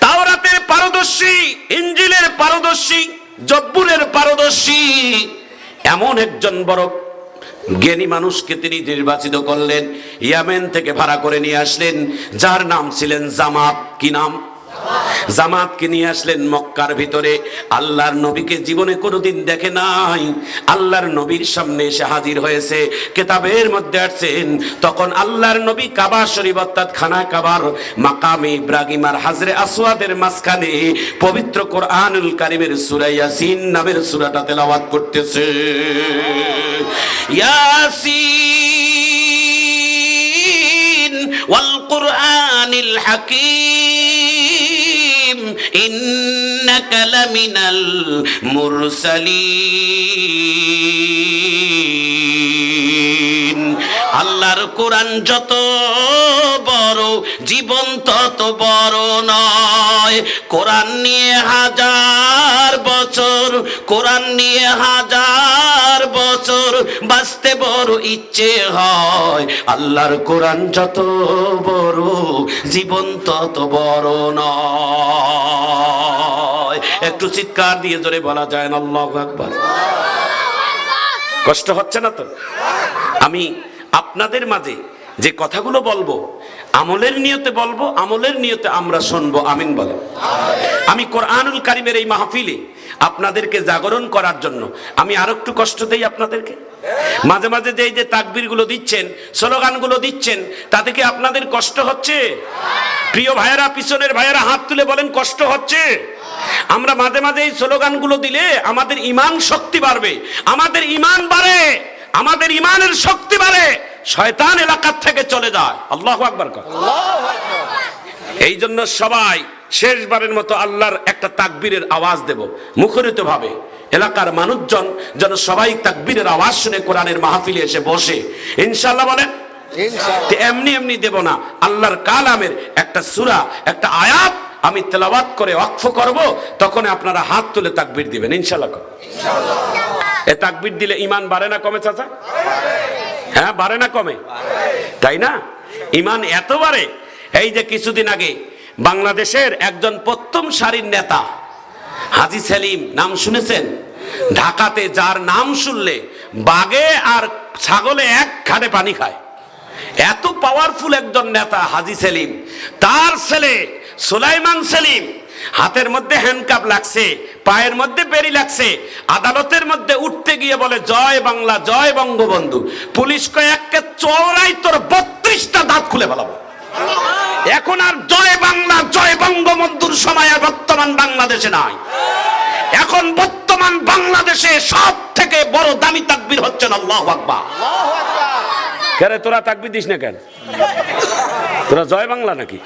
তাওরাতের পারদর্শী, ইনজিলের পারদর্শী, জব্বুরের পারদর্শী এমন একজন বড় জ্ঞানী মানুষকে তিনি নির্বাচিত করলেন। ইয়েমেন থেকে ভাড়া করে নিয়ে আসলেন, যার নাম ছিলেন জামাত। কি নাম? জামাতকে নিয়ে আসলেন মক্কার ভিতরে। আল্লাহর নবীকে জীবনে কোনোদিন দেখে নাই। আল্লাহর নবীর সামনে এসে হাজির হয়েছে, কিতাবের মধ্যে আসছেন। তখন আল্লাহর নবী কাবা শরীফ অর্থাৎ খানায় কাবার মাকামে ইব্রাহিম আর হাজরে আসওয়াদের মাঝখানে পবিত্র কোরআনুল কারীমের সূরা ইয়াসিন নামের সূরাটা তেলাওয়াত করতেছে। ইয়াসিন ওয়াল কুরআনিল হাকীম ইন্নাকা লামিনাল মুরসালিন। আল্লাহর কোরআন যত বড়, জীবন তত বড় নয়। কোরআন নিয়ে হাজার বছর, কোরআন নিয়ে হাজার বছর বাঁচতে বড় ইচ্ছে হয়। আল্লাহর কোরআন যত বড়, জীবন তত বড় নয়। একটু চিৎকার দিয়ে জোরে বলা যায় না আল্লাহু আকবার? কষ্ট হচ্ছে না তো? আমি আপনাদের মাঝে যে কথাগুলো বলবো, আমলের নিয়তে বলবো, আমলের নিয়তে আমরা শুনবো। আমিন বলেন। আমি কোরআনুল কারীমের এই মাহফিলে আপনাদেরকে জাগরণ করার জন্য আমি আর একটু কষ্ট দেই আপনাদেরকে। মাঝে মাঝে যে তাকবীর গুলো দিচ্ছেন, স্লোগান গুলো দিচ্ছেন, তাতে কি আপনাদের কষ্ট হচ্ছে? প্রিয় ভাইয়েরা, পিছনের ভাইয়েরা হাত তুলে বলেন কষ্ট হচ্ছে? আমরা মাঝে মাঝে এই স্লোগান গুলো দিলে আমাদের ঈমান শক্তি বাড়বে, আমাদের ঈমান বাড়ে, আমাদের ঈমানের শক্তি বাড়ে, শয়তান এলাকার থেকে চলে যায়। আল্লাহু আকবার। এই জন্য সবাই শেষবারের মতো আল্লাহর একটা তাকবীরের আওয়াজ দেব মুখরিত ভাবে। এলাকার মানুষজন যেন সবাই তাকবীরের আওয়াজ শুনে কোরআনের মাহফিলে এসে বসে। ইনশাআল্লাহ বলেন। এমনি এমনি দেব না, আল্লাহর কালামের একটা সূরা, একটা আয়াত আমি তেলাওয়াত করে ওয়াকফ করব, তখন আপনারা হাত তুলে তাকবীর দিবেন ইনশাআল্লাহ। এ তাকবীর দিলে ঈমান বাড়ে না কমে চাচা? হ্যাঁ, বাড়ে না কমে? তাই না? ঈমান এত বাড়ে, এই যে কিছুদিন আগে বাংলাদেশের একজন প্রথম সারির নেতা হাজী সেলিম, নাম শুনেছেন? ঢাকাতে যার নাম শুনলে বাঘে আর ছাগলে এক ঘাটে পানি খায়, এত পাওয়ারফুল একজন নেতা হাজী সেলিম। তার ছেলে সুলাইমান সেলিম হাতের মধ্যে হ্যান্ডকাপ লাগছে, পায়ের মধ্যে বেড়ি লাগছে, আদালতের মধ্যে উঠতে গিয়ে বলে জয় বাংলা, জয় বঙ্গবন্ধু। পুলিশ কয় একে চওড়াই তোর 32টা দাঁত খুলে ফেলাবো। এখন আর জয় বাংলা, জয় বঙ্গবন্ধুর সময় আর বর্তমান বাংলাদেশে নাই। এখন বর্তমান বাংলাদেশে সব থেকে বড় দামি তাকবীর হচ্ছে আল্লাহু আকবার। কেন তোরা তাকবীর দিস না কেন? তোরা জয় বাংলা নাকি?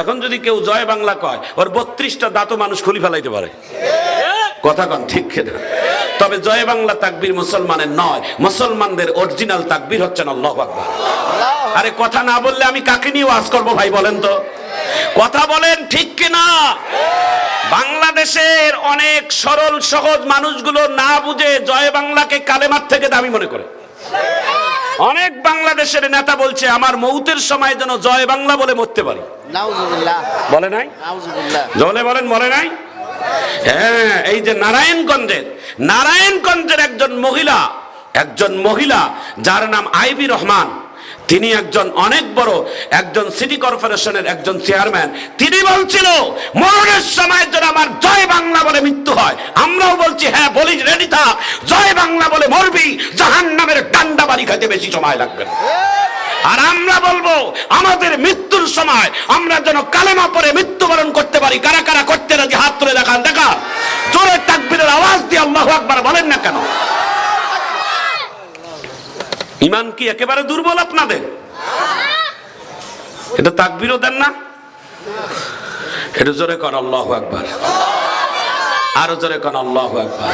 এখন যদি কেউ জয় বাংলা কয়, ওর 32টা দাঁতও মানুষ খুলি ফেলাইতে পারে। কথা কন ঠিক কিনা? তবে জয় বাংলা তাকবীর মুসলমানের নয়, মুসলমানদের অরিজিনাল তাকবীর হচ্ছে আল্লাহু আকবার। আরে কথা না বললে আমি কাকে নিয়ে ওয়াজ করব ভাই বলেন তো? কথা বলেন ঠিক কিনা? বাংলাদেশের অনেক সরল সহজ মানুষগুলো না বুঝে জয় বাংলাকে কালেমার থেকে দামি মনে করে। অনেক বাংলাদেশের নেতা বলছে আমার মৌতের সময় যেন জয় বাংলা বলে মরতে পারি। নাউজুবিল্লাহ বলে নাই? নাউজুবিল্লাহ জলে বলেন, বলে নাই? হ্যাঁ, এই যে নারায়ণগঞ্জের একজন মহিলা যার নাম আইবি রহমান, তিনি একজন অনেক বড় একজন সিটি কর্পোরেশনের একজন চেয়ারম্যান। তিনি বলছিল মরণের সময় যেন আমার জয় বাংলা বলে মৃত্যু হয়। আমরাও বলছি হ্যাঁ বলিস, রেডি থাক, জয় বাংলা বলে মরবি, জাহান্নামের ডান্ডা বাড়ি খাইতে বেশি সময় লাগবে না। আর আমরা বলবো আমাদের মৃত্যুর সময় আমরা যেন কালেমা পড়ে মৃত্যুবরণ করতে পারি। কারা কারা করতে রাজি হাত তুলে দেখান, দেখা জোরে তাকবীরের আওয়াজ দিয়ে আল্লাহু আকবার বলেন না কেন? ঈমান কি একেবারে দুর্বল আপনাদের? এটা তাকবীরও দেন না? এটা জোরে কর আল্লাহু আকবার, আরো জোরে কর আল্লাহু আকবার।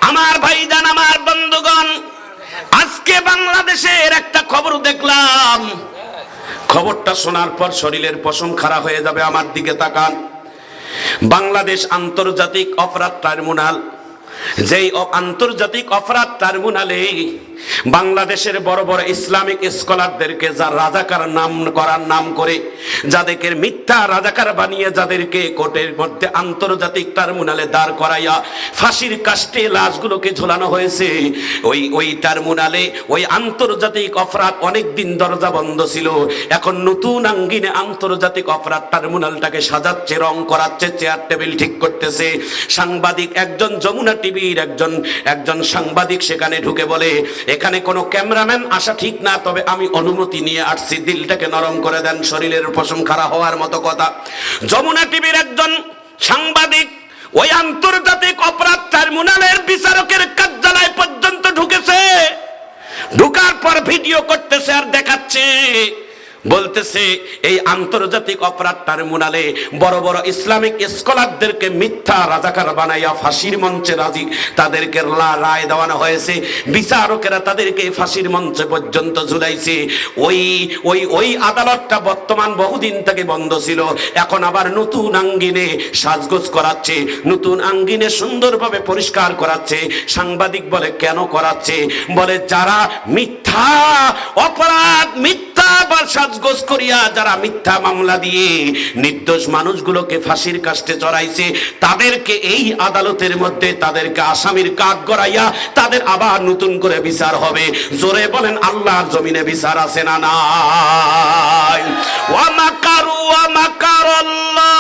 আমার ভাইজান, আমার বন্ধুগণ, আজকে বাংলাদেশের একটা খবর দেখলাম। খবরটা শোনার পর শরীরের পশম খাড়া হয়ে যাবে। আমার দিকে তাকান। বাংলাদেশ আন্তর্জাতিক অপরাধ ট্রাইব্যুনাল, যেই আন্তর্জাতিক অপরাধ ট্রাইব্যুনালে বাংলাদেশের বড় বড় ইসলামিক স্কলারদেরকে যা রাজাকার নাম করে যাদেরকে মিথ্যা রাজাকার বানিয়ে যাদেরকে কোর্টের মধ্যে আন্তর্জাতিক ট্রাইব্যুনালে দাঁড় করাইয়া ফাঁসির কাস্টে লাশগুলোকে ঝোলানো হয়েছে, ওই ট্রাইব্যুনালে ওই আন্তর্জাতিক অপরাধ অনেক দিন দরজা বন্ধ ছিল। এখন নতুন আঙ্গিনে আন্তর্জাতিক অপরাধ ট্রাইব্যুনালটাকে সাজাচ্ছে, রং করাচ্ছে, চেয়ার টেবিল ঠিক করতেছে। সাংবাদিক একজন, যমুনা টিভির একজন সাংবাদিক সেখানে ঢুকে বলে এখানে কোনো ক্যামেরাম্যান আসা ঠিক না, তবে আমি অনুমতি নিয়ে আসছি, দিলটাকে নরম করে দেন, শরীরের পশম খাড়া হওয়ার মতো কথা। যমুনা টিভির একজন সাংবাদিক ওই আন্তর্জাতিক অপরাধ ট্রাইব্যুনালের বিচারকের কার্যালয় পর্যন্ত ঢুকেছে। ঢুকার পর ভিডিও করতেছে আর দেখাচ্ছে, বলতেছে এই আন্তর্জাতিক অপরাধ ট্রাইব্যুনালে বড় বড় ইসলামিক স্কলারদেরকে মিথ্যা রাজাকার বানাইয়া ফাঁসির মঞ্চে তাদেরকে রায় দেওয়ানো হয়েছে। বিচারকেরা তাদেরকে ফাঁসির মঞ্চে পর্যন্ত ঝুলাইছে। ওই আদালতটা বর্তমান বহুদিন থেকে বন্ধ ছিল, এখন আবার নতুন আঙ্গিনে সাজগোজ করাচ্ছে, নতুন আঙ্গিনে সুন্দরভাবে পরিষ্কার করাচ্ছে। সাংবাদিক বলে কেন করাচ্ছে? বলে যারা মিথ্যা অপরাধ, মিথ্যা সাজগোজ করিয়া যারা মিথ্যা মামলা দিয়ে নির্দোষ মানুষগুলোকে ফাঁসির কাস্টে চড়াইছে, তাদেরকে এই আদালতের মধ্যে তাদেরকে আসামির কাঠ গড়াইয়া তাদের আবার নতুন করে বিচার হবে। জোরে বলেন আল্লাহর জমিনে বিচার আছে না নাই? ওয়া মাকারু ওয়া মাকারাল্লাহ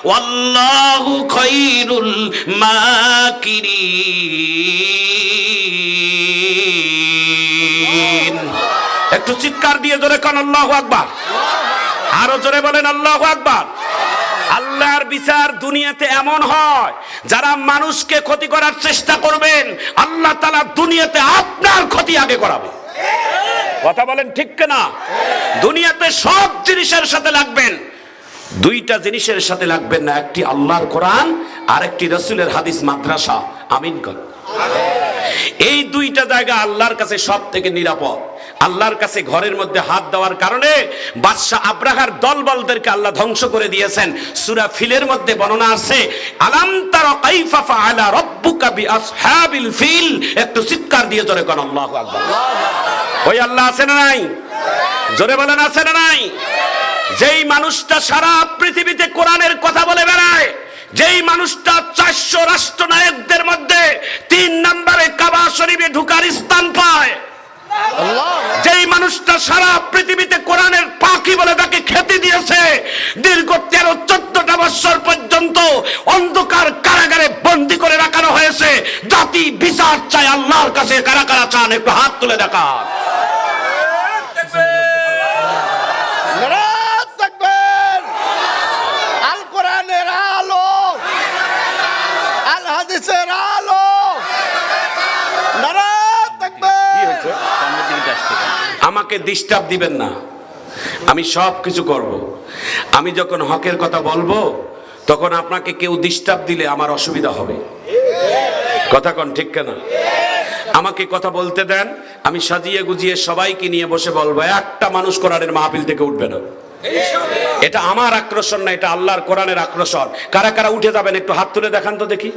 ওয়াল্লাহু খায়রুল মাকিরিন। একটু চিৎকার দিয়ে জোরে কোন আল্লাহু আকবার, আরো জোরে বলেন আল্লাহু আকবার। আল্লাহর বিচার দুনিয়াতে এমন হয়, যারা মানুষকে ক্ষতি করার চেষ্টা করবেন আল্লাহ তাআলা দুনিয়াতে আপনার ক্ষতি আগে করাবে। কথা বলেন ঠিক কিনা? দুনিয়াতে সব জিনিসের সাথে লাগবেন, দুইটা জিনিসের সাথে লাগবেন না, একটি আল্লাহর কোরআন আর একটি রাসূলের হাদিস মাদ্রাসা। আমিন কর। এই দুইটা জায়গা আল্লাহর কাছে সব থেকে নিরাপদ। আল্লাহর কাছে ঘরের মধ্যে হাত দেওয়ার কারণে বাদশাহ আব্রাহার দলবলদেরকে আল্লাহ ধ্বংস করে দিয়েছেন। সূরা ফিলের মধ্যে বর্ণনা আছে, আলাম তারা কাইফা ফাআলা রাব্বুকা বিআসহাবিল ফিল। একটু চিৎকার দিয়ে জোরে কোন আল্লাহু আকবার। ওই আল্লাহ আছে না নাই? জোরে বলেন আছে না নাই? যেই মানুষটা সারা পৃথিবীতে কোরআনের কথা বলে বেড়ায়, যেই মানুষটা 400 রাষ্ট্রনায়কদের মধ্যে 3 নম্বরে কাবা শরীফে ঢুকার স্থান পায়, যেই মানুষটা সারা পৃথিবীতে কোরআনের পাখি বলে তাকে খ্যাতি দিয়েছে, দীর্ঘ 13-14টা বছর পর্যন্ত অন্ধকার কারাগারে বন্দী করে রাখানো হয়েছে, জাতি বিচার চায় আল্লাহর কাছে। কারা কারা চান একটু হাত তুলে দেখান।
আল কোরআনের আলো, আল হাদিসের আলো, নারাত তাকবীর।
আমাকে ডিস্টার্ব দিবেন না, আমি সব কিছু করব। আমি যখন হকের কথা বলবো তখন আপনাকে কেউ ডিস্টার্ব দিলে আমার অসুবিধা হবে। কথা কোন ঠিক কেনা? আমাকে কথা বলতে দেন, আমি সাজিয়ে গুজিয়ে সবাইকে নিয়ে বসে বলবো, একটা মানুষ কোরআনের মাহফিল থেকে উঠবে না। এটা আমার আক্রোশন না, এটা আল্লাহর কোরআনের আক্রোশন। কারা কারা উঠে যাবেন একটু হাত তুলে দেখান তো দেখি।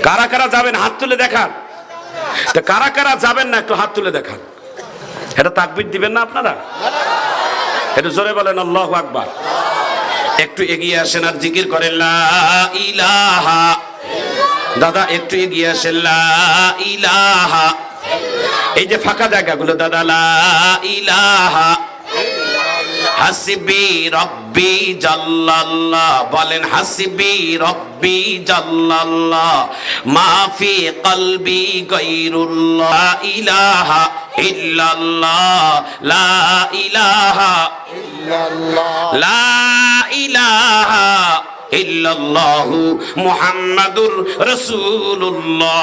কারা কারা যাবেন হাত তুলে দেখান। তো কারা কারা যাবেন না একটু হাত তুলে দেখান। এটা তাকবীর দিবেন না আপনারা? একটু জোরে বলেন আল্লাহু আকবার। একটু এগিয়ে আসেন আর জিকির করেন লা ইলাহা। দাদা একটু এগিয়ে আসেন লা ইলাহা। এই যে ফাঁকা জায়গাগুলো দাদা, লা ইলাহা হাসবি রব্বি জাল্লাল্লাহ। বলেন হাসবি রব্বি জাল্লাল্লাহ, মা ফি কলবি গায়রুল্লাহ, লা ইলাহা ইল্লাল্লাহ, লা ইলাহা ইল্লাল্লাহ, লা ইলাহা ইল্লাল্লাহু মুহাম্মাদুর রাসূলুল্লাহ।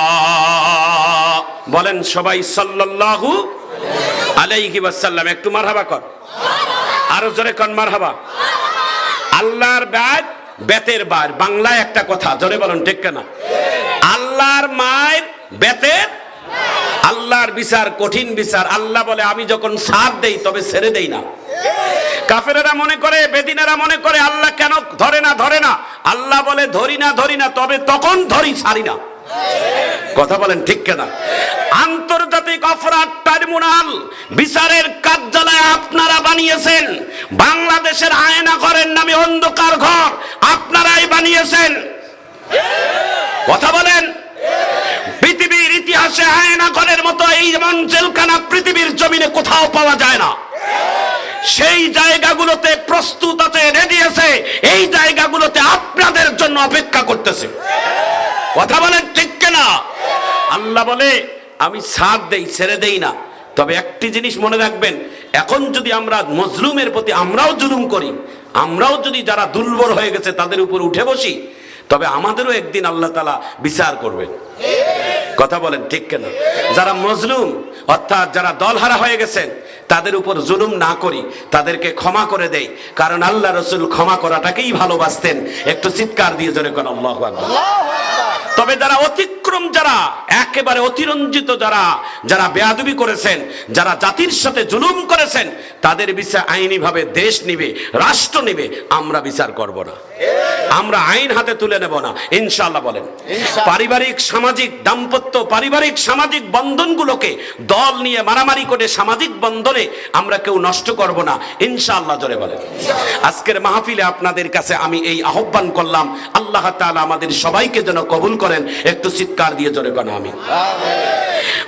বলেন সবাই সাল্লাল্লাহু আলাইহি ওয়াসাল্লাম। একটু মারহাবা কর, আরো জোরে কর মারহাবা। আল্লাহর বাদ বেতের বার, বাংলায় একটা কথা, জোরে বলেন ঠিক কিনা? আল্লাহর মায়ের বেতের, আল্লাহর বিচার কঠিন বিচার। আল্লাহ বলে আমি যখন ছাড় দেই তবে ছেড়ে দেই না। কাফেরেরা মনে করে, বেদিনেরা মনে করে আল্লাহ কেন ধরে না। আল্লাহ বলে ধরি না, তবে তখন ধরি, ছাড়ি না। কথা বলেন ঠিক কিনা? আন্তর্জাতিক অপরাধ ট্রাইব্যুনাল বিচারের কার্যালয় আপনারা বানিয়েছেন। বাংলাদেশের আয়না ঘরের নামে অন্ধকার ঘর আপনারাই বানিয়েছেন। কথা বলেন। পৃথিবীর ইতিহাসে আয়না ঘরের মতো এই যেমন জেলখানা পৃথিবীর জমিনে কোথাও পাওয়া যায় না। সেই জায়গাগুলোতে প্রস্তুত আছে, রেডি আছে, এই জায়গাগুলোতে আপনাদের জন্য অপেক্ষা করতেছে। কথা বলেন ঠিক কিনা? আল্লাহ বলে আমি ছাড় দেই, ছেড়ে দেই না। তবে একটি জিনিস মনে রাখবেন, এখন যদি আমরা মজলুমের প্রতি আমরাও জুলুম করি, আমরাও যদি যারা দুর্বল হয়ে গেছে তাদের উপর উঠে বসি, তবে আমাদেরও একদিন আল্লাহ তাআলা বিচার করবেন। কথা বলেন ঠিক কিনা? যারা মজলুম অর্থাৎ যারা দলহারা হয়ে গেছেন তাদের উপর জুলুম না করি, তাদেরকে ক্ষমা করে দেই, কারণ আল্লাহ রাসূল ক্ষমা করাটাকেই ভালোবাসতেন। একটু চিৎকার দিয়ে জোরে কোন আল্লাহু আকবার। তবে যারা অতিক্রম, যারা একেবারে অতিরঞ্জিত, যারা বেয়াদবি করেছেন, যারা জাতির সাথে জুলুম করেছেন, তাদের বিচার আইনি ভাবে দেশ নিবে, রাষ্ট্র নিবে। আমরা বিচার করব না, আমরা আইন হাতে তুলে নেব না, ইনশাআল্লাহ। বলেন পারিবারিক সামাজিক দাম্পত্য, পারিবারিক সামাজিক বন্ধনগুলোকে দল নিয়ে মারামারি করে সামাজিক বন্ধনে আমরা কেউ নষ্ট করব না, ইনশাআল্লাহ। জোরে বলেন। আজকের মাহফিলে আপনাদের কাছে আমি এই আহ্বান করলাম, আল্লাহ তাআলা আমাদের সবাইকে যেন কবুল করেন। একটু চিৎকার দিয়ে জোরে কোন আমিন।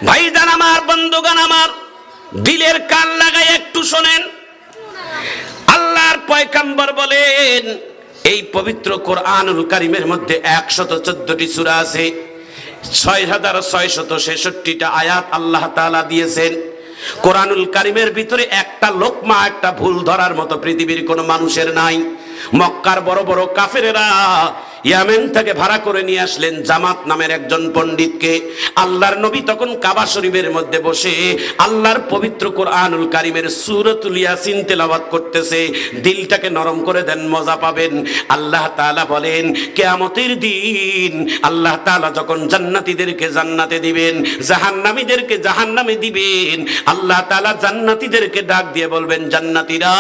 ভাইজান আমার, বন্ধুগণ আমার, দিলের কান লাগাই একটু শোনেন। আল্লাহর পয়গম্বর বলেন, এই পবিত্র কোরআনুল কারীমের মধ্যে 114টি সূরা আছে, 6666টা আয়াত আল্লাহ তাআলা দিয়েছেন। কোরআনুল কারীমের ভিতরে একটা লোকমা, একটা ভুল ধরার মতো পৃথিবীর কোনো মানুষের নাই। মক্কার বড় বড় কাফেরেরা ইয়ামেন থেকে ভাড়া করে নিয়ে আসলেন জামাত নামের একজন পণ্ডিতকে। আল্লাহর নবী তখন কাবা শরীফের মধ্যে বসে আল্লাহর পবিত্র কোরআনুল কারীমের সূরাতুল ইয়াসিন তেলাওয়াত করতেছে। দিলটাকে নরম করে দেন, মজা পাবেন। আল্লাহ তাআলা বলেন কিয়ামতের দিন আল্লাহ তাআলা যখন জান্নাতীদেরকে জান্নাতে দিবেন, জাহান্নামীদেরকে জাহান্নামে দিবেন, আল্লাহ তাআলা জান্নাতীদেরকে ডাক দিয়ে বলবেন, জান্নাতীরা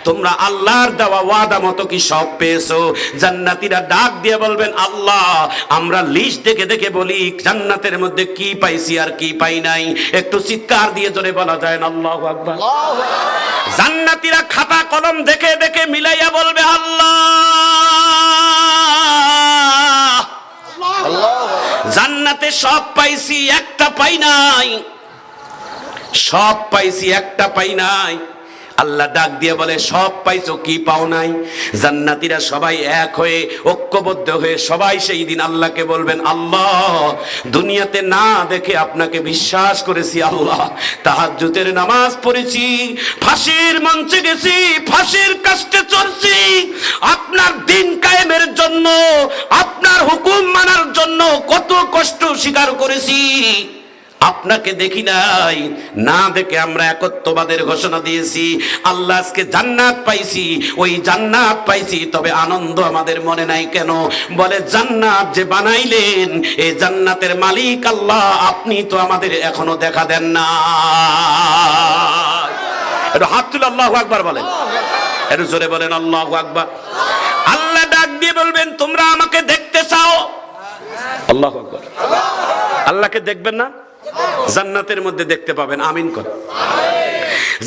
তোমরা আল্লাহর দেওয়া ওয়াদা মতো কি সব পেয়েছো? জান্নাতীরা ডাক দিয়ে বলবেন, আল্লাহ আমরা লিস্ট দেখে দেখে বলি জান্নাতের মধ্যে কি পাইছি আর কি পাই নাই। একটু চিৎকার দিয়ে জোরে বলা যায় না আল্লাহু আকবার? জান্নাতীরা খাতা কলম দেখে দেখে মিলাইয়া বলবে, আল্লাহ জান্নাতে সব পাইছি একটা পাই নাই, সব পাইছি একটা পাই নাই। আল্লাহ ডাক দিয়ে বলে, সব পাইছো কি পাও নাই? জান্নাতীরা সবাই এক হয়ে ঐক্যবদ্ধ হয়ে সবাই সেই দিন আল্লাহকে বলবেন, আল্লাহ দুনিয়াতে না দেখে আপনাকে বিশ্বাস করেছি, আল্লাহ তাহাজ্জুদের নামাজ পড়েছি, ফাঁসির মঞ্চে গেছি, ফাঁসির কাস্টে চড়ছি, আপনার দিন কায়েমের জন্য, আপনার হুকুম মানার জন্য কত কষ্ট স্বীকার করেছি, আপনাকে দেখি নাই, না দেখে আমরা একত্ববাদের ঘোষণা দিয়েছি। আল্লাহ আজকে জান্নাত পাইছি, ওই জান্নাত পাইছি, তবে আনন্দ আমাদের মনে নাই কেন? বলে জান্নাত যে বানাইলেন এই জান্নাতের মালিক আল্লাহ, আপনি তো আমাদের এখনো দেখা দেন না। একটু হাত তুলে আল্লাহু আকবার বলেন, একটু জোরে বলেন আল্লাহু আকবার। আল্লাহ ডাক দিয়ে বলবেন, তোমরা আমাকে দেখতে চাও? আল্লাহু আকবার। আল্লাহকে দেখবেন না? জান্নাতের মধ্যে দেখতে পাবেন। আমিন কর।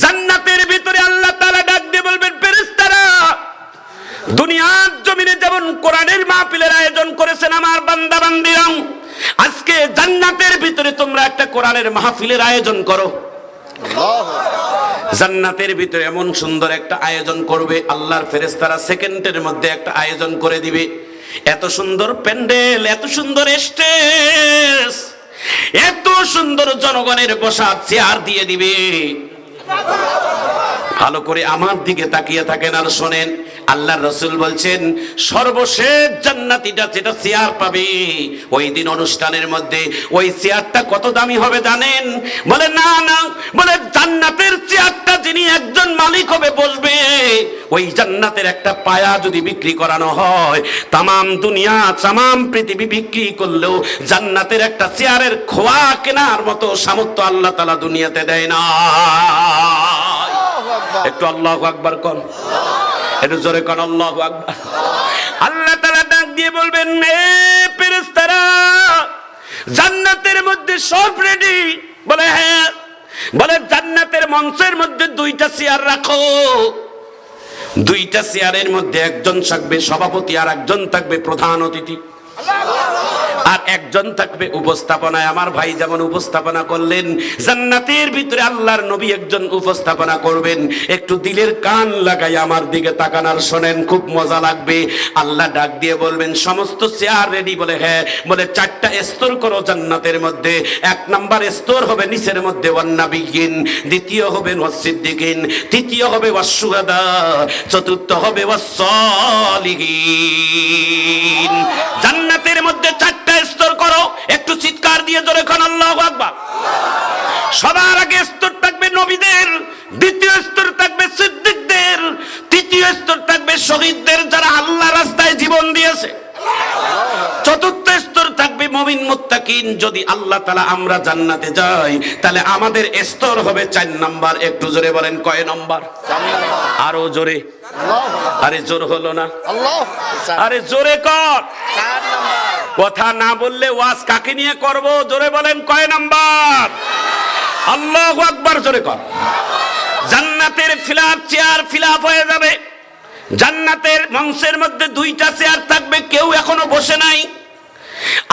জান্নাতের ভিতরে আল্লাহ তাআলা ডাক দিয়ে বলবেন, ফেরেশতারা দুনিয়ার জমিনে যেমন কোরআনের মাহফিলের আয়োজন করেছেন আমার বান্দা বান্দীরা, আজকে জান্নাতের ভিতরে তোমরা একটা কোরআনের মাহফিলের আয়োজন করো। জান্নাতের ভিতরে এমন সুন্দর একটা আয়োজন করবে, আল্লাহর ফেরেশতারা সেকেন্ডের মধ্যে একটা আয়োজন করে দিবে। এত সুন্দর প্যান্ডেল, এত সুন্দর স্টেজ, এত সুন্দর জনগণের বসার চেয়ার দিয়ে দিবে। ভালো করে আমার দিকে তাকিয়ে থাকেন আর শোনেন। আল্লাহর রাসূল বলছেন, সর্বশেষ জান্নাতীটা যেটা চেয়ার পাবে ওই দিন অনুষ্ঠানের মধ্যে, ওই চেয়ারটা কত দামি হবে জানেন? বলে না না, বলে জান্নাতের চেয়ারটা যিনি একজন মালিক হবে বসবে, ওই জান্নাতের একটা পায়া যদি বিক্রি করানো হয়, তামাম দুনিয়া তামাম পৃথিবী বিক্রি করলেও জান্নাতের একটা চেয়ারের খোয়া কেনার মতো সামর্থ্য আল্লাহ তাআলা দুনিয়াতে দেয় না। একটু আল্লাহু আকবার কোন, একটু জোরে কোন আল্লাহু আকবার। আল্লাহ তাআলা ডাক দিয়ে বলবেন, এ ফেরেশতারা জান্নাতের মধ্যে সব রেডি? বলে হ্যাঁ। বলে জান্নাতের মঞ্চের মধ্যে দুইটা চেয়ার রাখো, দুইটা চেয়ারের মধ্যে একজন থাকবে সভাপতি আর একজন থাকবে প্রধান অতিথি, আর একজন থাকবে উপস্থাপনায়। আমার ভাই যেমন উপস্থাপনা করলেন, জান্নাতের ভিতরে আল্লাহর নবী একজন উপস্থাপনা করবেন। একটু দিলের কান লাগাই আমার দিকে তাকানার শোনেন, খুব মজা লাগবে। আল্লাহ ডাক দিয়ে বলবেন, সমস্ত চেয়ার রেডি? বলে হ্যাঁ। বলে চারটা স্তর করো জান্নাতের মধ্যে। এক নাম্বার স্তর হবে নিচের মধ্যে ওয়ান্নাবিয়িন, দ্বিতীয় হবে ওয়াসসিদ্দিকিন, তৃতীয় হবে ওয়াসশুহাদা, চতুর্থ হবে ওয়াসসালিহিন। জান্নাতের মধ্যে চারটা স্তর করো। একটু চিৎকার দিয়ে জোরে কোন আল্লাহু আকবার। সবার আগে স্তর থাকবে নবীদের, দ্বিতীয় স্তর থাকবে সিদ্দিকদের, তৃতীয় স্তর থাকবে শহীদদের যারা আল্লাহর রাস্তায় জীবন দিয়েছে, চতুর্থ স্তর থাকবে মুমিন মুত্তাকিন। যদি আল্লাহ তাআলা আমরা জান্নাতে যাই তাহলে আমাদের স্তর হবে 4 নাম্বার। একটু জোরে বলেন কয় নাম্বার? আরো জোরে। আরে জোর হলো না, আরে জোরে কর। কথা না বললে ওয়াজ কাকে নিয়ে করব? জোরে বলেন কয় নাম্বার? আল্লাহু আকবার, জোরে কর। জান্নাতের ফিলাপ চেয়ার ফিলাপ হয়ে যাবে। জান্নাতের মঞ্চের মধ্যে দুইটা চেয়ার থাকবে, কেউ এখনো বসে নাই।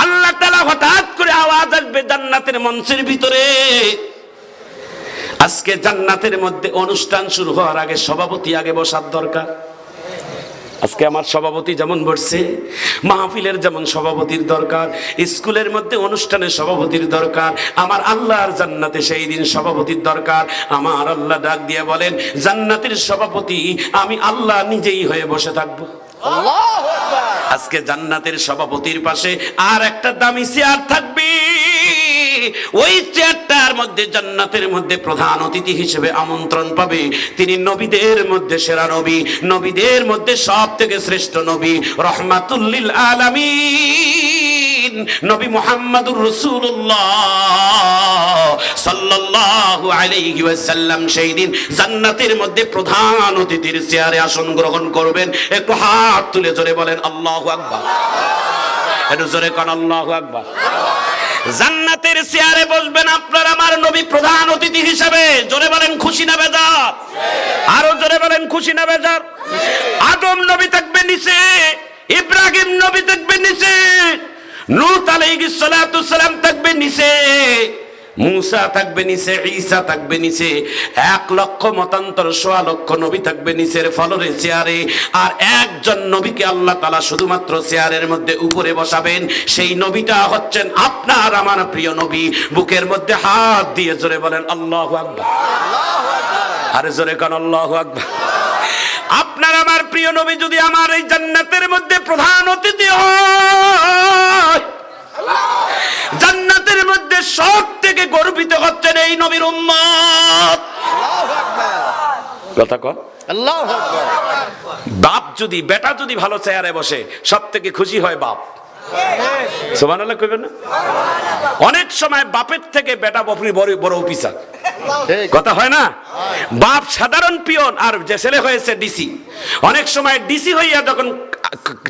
আল্লাহ তাআলা হঠাৎ করে আওয়াজ আসবে জান্নাতের মঞ্চের ভিতরে। আজকে জান্নাতের মধ্যে অনুষ্ঠান শুরু হওয়ার আগে সভাপতি আগে বসার দরকার। আজকে আমার সভাপতি যেমন বসছে, মাহফিলের যেমন সভাপতির দরকার, স্কুলের মধ্যে অনুষ্ঠানের সভাপতির দরকার, আমার আল্লাহর জান্নাতে সেই দিন সভাপতির দরকার। আমার আল্লাহ ডাক দিয়ে বলেন, জান্নাতের সভাপতি আমি আল্লাহ নিজেই হয়ে বসে থাকবো। আজকে জান্নাতের সভাপতির পাশে আর একটা দামি চেয়ার থাকবে। ওই চেয়ারটার মধ্যে জান্নাতের মধ্যে প্রধান অতিথি হিসেবে আমন্ত্রণ পাবে তিনি নবীদের মধ্যে সেরা নবী, নবীদের মধ্যে সব থেকে শ্রেষ্ঠ নবী, রহমাতুল লিল আলামিন নবী মুহাম্মদুর রাসূলুল্লাহ সাল্লাল্লাহু আলাইহি ওয়াসাল্লাম। সেই দিন জান্নাতের মধ্যে প্রধান অতিথির চেয়ারে আসন গ্রহণ করবেন। একটু হাত তুলে জোরে বলেন আল্লাহু আকবার। একটু জোরে কোন আল্লাহু আকবার। জান্নাতের চেয়ারে বসবেন আপনার আমার নবী প্রধান অতিথি হিসেবে। জোরে বলেন খুশি না বেজার? আরো জোরে বলেন খুশি না বেজার? আদম নবী থাকবে নিচে, ইব্রাহিম নবী থাকবে নিচে, নূহ আলাইহিস সালাতু সালাম থাকবে নিচে, মুসা থাকবে নিচে, ঈসা থাকবে নিচে, 1 লক্ষ মতান্তর 1.25 লক্ষ নবী থাকবে নিচের ফলরে চেয়ারে। আর একজন নবীকে আল্লাহ তাআলা শুধুমাত্র চেয়ারের মধ্যে উপরে বসাবেন। সেই নবীটা হচ্ছেন আপনার আমার প্রিয় নবী। বুকের মধ্যে হাত দিয়ে জোরে বলেন আল্লাহু আকবার। আরে জোরে কোন আল্লাহু আকবার। আপনার আমার প্রিয় নবী যদি আমার এই জান্নাতের মধ্যে প্রধান অতিথি হয়, জান্নাতের মধ্যে সব থেকে গর্বিত হচ্ছেন এই নবীর উম্মত। কথা কন
আল্লাহু আকবার।
বাপ যদি বেটা যদি ভালো চেয়ারে বসে সব থেকে খুশি হয় বাপ। সুবহানাল্লাহ কইবেন না? অনেক সময় বাপের থেকে বেটা বড় বড় অফিসার, কথা হয় না? বাপ সাধারণ পিয়ন আর যে ছেলে হয়েছে ডিসি। অনেক সময় ডিসি হইয়া যখন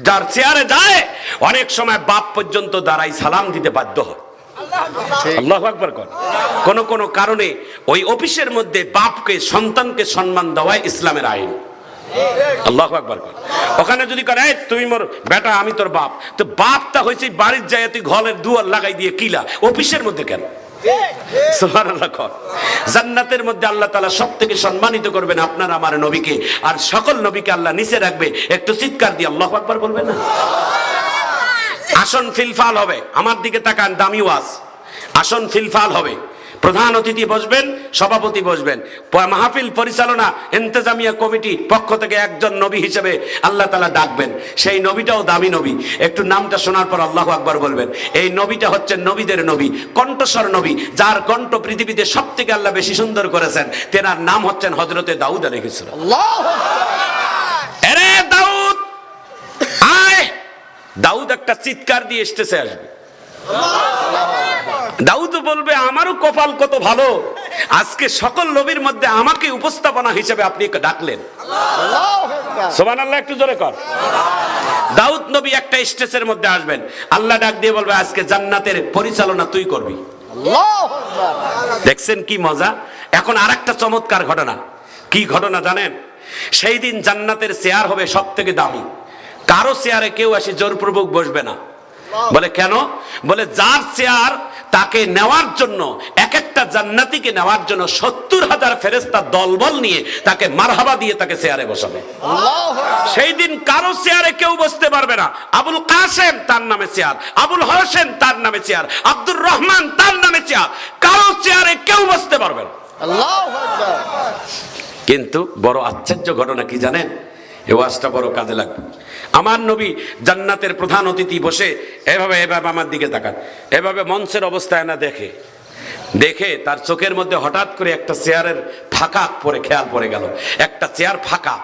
যার চেয়ারে যায় অনেক সময় বাপ পর্যন্ত দাঁড়াই সালাম দিতে বাধ্য হয়। আল্লাহু আকবার। কোন কারণে ওই অফিসের মধ্যে বাপকে সন্তানকে সম্মান দেওয়া ইসলামের আইন। আল্লাহু আকবার। ওখানে যদি করে তুমি মোর বেটা আমি তোর বাপ, তো বাপটা হয়েছে বাড়ির যায় তুই ঘরের দুয়ার লাগাই দিয়ে কিলা, অফিসের মধ্যে কেন? সুবহানাল্লাহ। জান্নাতের মধ্যে আল্লাহ তাআলা সবথেকে সম্মানিত করবেন আপনার আমার নবীকে, আর সকল নবীকে আল্লাহ নিচে রাখবে। একটু চিৎকার দিয়ে আল্লাহু আকবার বলবেন না? আসন ফিলফাল হবে। আমার দিকে তাকান, দামি ওয়াজ। আসন ফিলফাল হবে। প্রধান অতিথি বসবেন, সভাপতি বসবেন। মাহফিল পরিচালনা ইন্তেজামিয়া কমিটি পক্ষ থেকে একজন নবী হিসেবে আল্লাহ তাআলা ডাকবেন। সেই নবীটাও দামি নবী। একটু নামটা শোনার পর আল্লাহু আকবার বলবেন। এই নবীটা হচ্ছেন নবীদের নবী, কণ্ঠস্বর নবী, যার কণ্ঠ পৃথিবীতে সব থেকে আল্লাহ বেশি সুন্দর করেছেন। তেনার নাম হচ্ছেন হযরতে দাউদ আলাইহিস সালাম।
আল্লাহু আকবার।
আরে দাউদ আয়। দাউদ একটা চিৎকার দিয়ে স্টেজে আসবে। দাউদ বলবে আমারও কপাল কত ভালো, আজকে সকল নবীর মধ্যে আমাকে উপস্থাপনা হিসেবে আপনি ডাকলেন। সুবহানাল্লাহ। একটু জোরে কর। দাউদ নবী একটা স্টেজের মধ্যে আসবেন, আল্লাহ ডাক দিয়ে বলবে আজকে জান্নাতের পরিচালনা তুই করবি। দেখছেন কি মজা? এখন আরেকটা চমৎকার ঘটনা। কি ঘটনা জানেন? সেই দিন জান্নাতের চেয়ার হবে সব থেকে দামি। কারো চেয়ারে কেউ এসে জোরপূর্বক বসবে না। বলে কেন? বলে যার চেয়ার তাকে নেওয়ার জন্য, এক একটা জান্নাতীকে নেওয়ার জন্য 70,000 ফেরেশতা দলবল নিয়ে তাকে মারহাবা দিয়ে তাকে চেয়ারে বসাবে। সেই দিন কারো চেয়ারে কেউ বসতে পারবে না। আবুল কাসেম তার নামে চেয়ার, আবুল হোসেন তার নামে চেয়ার, আব্দুর রহমান তার নামে চেয়ার, কারো চেয়ারে কেউ বসতে পারবে না। কিন্তু বড় আশ্চর্য ঘটনা কি জানেন? এই ওয়াজটা বড় কাজে লাগবে। আমার নবী জান্নাতের প্রধান অতিথি বসে এভাবে আমার দিকে তাকান, এভাবে মঞ্চের অবস্থায় না দেখে তার চোখের মধ্যে হঠাৎ করে একটা চেয়ারের ফাঁকা পড়ে খেয়াল পড়ে গেল। একটা চেয়ার ফাঁকা,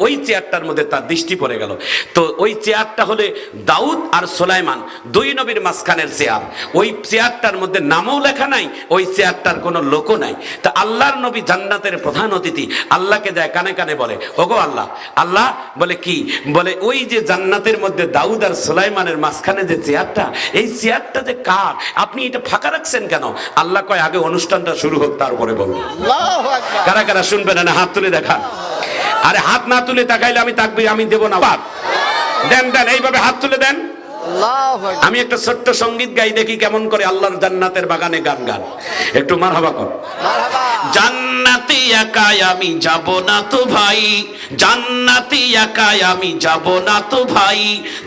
ওই চেয়ারটার মধ্যে তার দৃষ্টি পড়ে গেল। তো ওই চেয়ারটা হলে দাউদ আর সুলাইমান, 2 নবীর মাঝখানের চেয়ার। ওই চেয়ারটার মধ্যে নামও লেখা নাই, ওই চেয়ারটার কোনো লোকও নাই। তা আল্লাহর নবী জান্নাতের প্রধান অতিথি আল্লাহকে যায় কানে কানে বলে, ওগো আল্লাহ। আল্লাহ বলে কি? বলে ওই যে জান্নাতের মধ্যে দাউদ আর সুলাইমানের মাঝখানে যে চেয়ারটা, এই চেয়ারটা যে কার, আপনি এটা ফাঁকা রাখছেন কেন? আল্লাহ কয় আগে অনুষ্ঠানটা শুরু হোক তারপরে বলবো। কারা কারা শুনবেন না? হাত তুলে দেখান। আরে হাত না তুলে তাকাইলে আমি তাকবীর আমি দেব না। দেন দেন, এইভাবে হাত তুলে দেন। আমি একটা ছোট্ট সঙ্গীত গাই, দেখি কেমন করে আল্লাহর জান্নাতের বাগানে গান। একটু মারহাবা কর। জান্নাতে একাই আমি যাব না তো ভাই, জান্নাতে একাই আমি যাব না তো ভাই,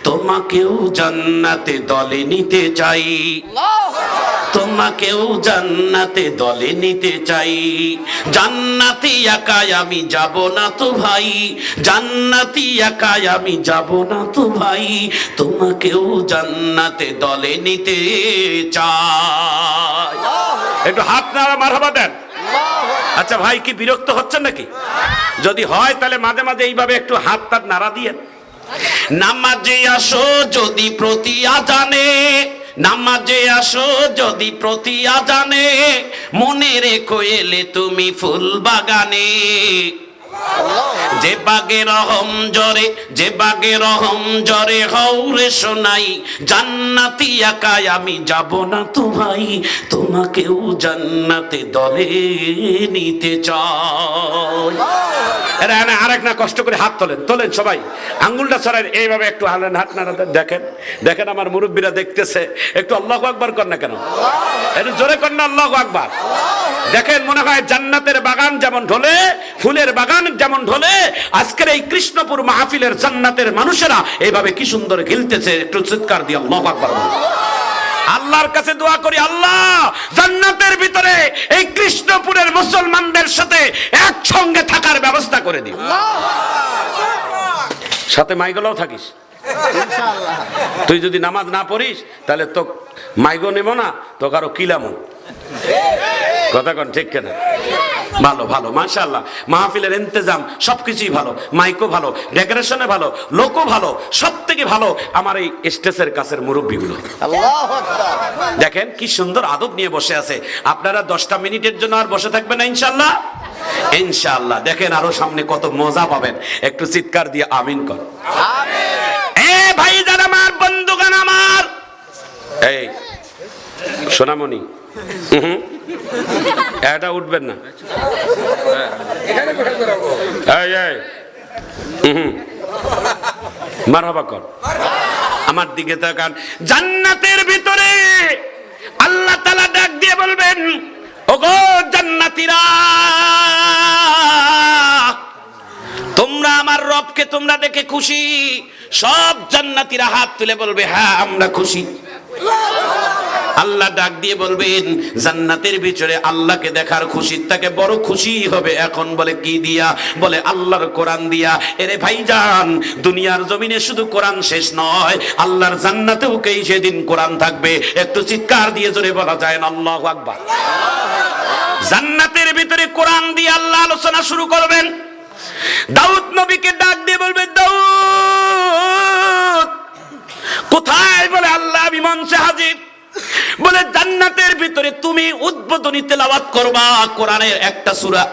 তোমাকেও জান্নাতে দলে নিতে চাই। তোমাকেও জান্নাতে দলে নিতে চাই। জান্নাতি একাই আমি যাব না তো ভাই, জান্নাতি একাই আমি যাব না তো ভাই, তোমাকেও জান্নাতে দলে নিতে চাই। একটু হাত নাড়া মারহাবা দেন। আচ্ছা ভাই, কি বিরক্ত হচ্ছেন নাকি? যদি হয় তাহলে মাঝে মাঝে এইভাবে একটু হাত তাত নাড়া দিয়ে। নামাজে আসো যদি প্রতি আজানে, নামাজে আসো যদি প্রতি আজানে, মনে রেখো এলে তুমি ফুল বাগানে। যে বাগে রহম জরে, যে বাগে রহম জরে হৌরে শোনাই, জান্নাতি একাই আমি যাব না তো ভাই, তোমাকেও জান্নাতে দলে নিতে চাই। আরেক না, কষ্ট করে হাত তোলেন, তোলেন সবাই, আঙ্গুলটা ছড়াই এইভাবে একটু হালেন, হাত না দেখেন, দেখেন আমার মুরব্বীরা দেখতেছে, একটু আল্লাহু আকবার কর না কেন, একটু জোরে কর না আল্লাহু আকবার। দেখেন, মনে হয় জান্নাতের বাগান যেমন ঢোলে, ফুলের বাগান যেমন ঢোলে, আজকের এই কৃষ্ণপুর মাহফিলের জান্নাতের মানুষেরা এইভাবে কি সুন্দর খেলতেছে। একটু চিৎকার দিয়ে আল্লাহু আকবার। আল্লাহর কাছে দোয়া করি, আল্লাহ জান্নাতের ভিতরে এই কৃষ্ণপুরের মুসলমানদের সাথে একসঙ্গে থাকার ব্যবস্থা করে দিও। সাথে মাইগুলোও থাকিস। তুই যদি নামাজ না পড়িস তাহলে তো মাইগো নেব না, তো কারো কিলামো। কথা কন ঠিক কেনা? ভালো ভালো, মাশাআল্লাহ, মাহফিলের ইন্তেজাম সবকিছুই ভালো, মাইকও ভালো, ডেকোরেশনে ভালো, লোকও ভালো, সব থেকে ভালো আমার এই স্টেজের কাছের মুরব্বীগুলো। দেখেন কি সুন্দর আদব নিয়ে বসে আছে। আপনারা 10টা মিনিটের জন্য আর বসে থাকবেন না ইনশাআল্লাহ? ইনশাআল্লাহ। দেখেন আরো সামনে কত মজা পাবেন। একটু চিৎকার দিয়ে আমিন কর। এ ভাই যারা আমার বন্ধুগণ, আমার এই সোনামণি, এটা উঠবেন না, মারহাবা কর, আমার দিকে তাকান। জান্নাতের ভিতরে আল্লাহ তাআলা ডাক দিয়ে বলবেন, ওগো জান্নাতীরা, তোমরা আমার রবকে তোমরা দেখে খুশি? সব জান্নাতীরা হাত তুলে বলবে, হ্যাঁ আমরা খুশি। আল্লাহ ডাক দিয়ে বলবেন, জান্নাতের ভিতরে আল্লাহকে দেখার খুশি তাকে বড় খুশি হবে। এখন বলে কি দিয়া? বলে আল্লাহর কোরআন দিয়া। এরে ভাইজান, দুনিয়ার জমিনে শুধু কোরআন শেষ নয়, আল্লাহর জান্নাতেও কেই সেদিন কোরআন থাকবে। একটু চিৎকার দিয়ে জোরে বলা যায় না আল্লাহু আকবার? জান্নাতের ভিতরে কোরআন দিয়ে আল্লাহ আলোচনা শুরু করবেন। দাউদ নবীকে ডাক দিয়ে বলবে, দাউদ কোথায়? বলে আল্লাহ আমি মঞ্চে হাজির। বলে জান্নাতের ভিতরে তুমি উদ্বোধনী তেলাওয়াত করবা কোরআনের একটা সূরা।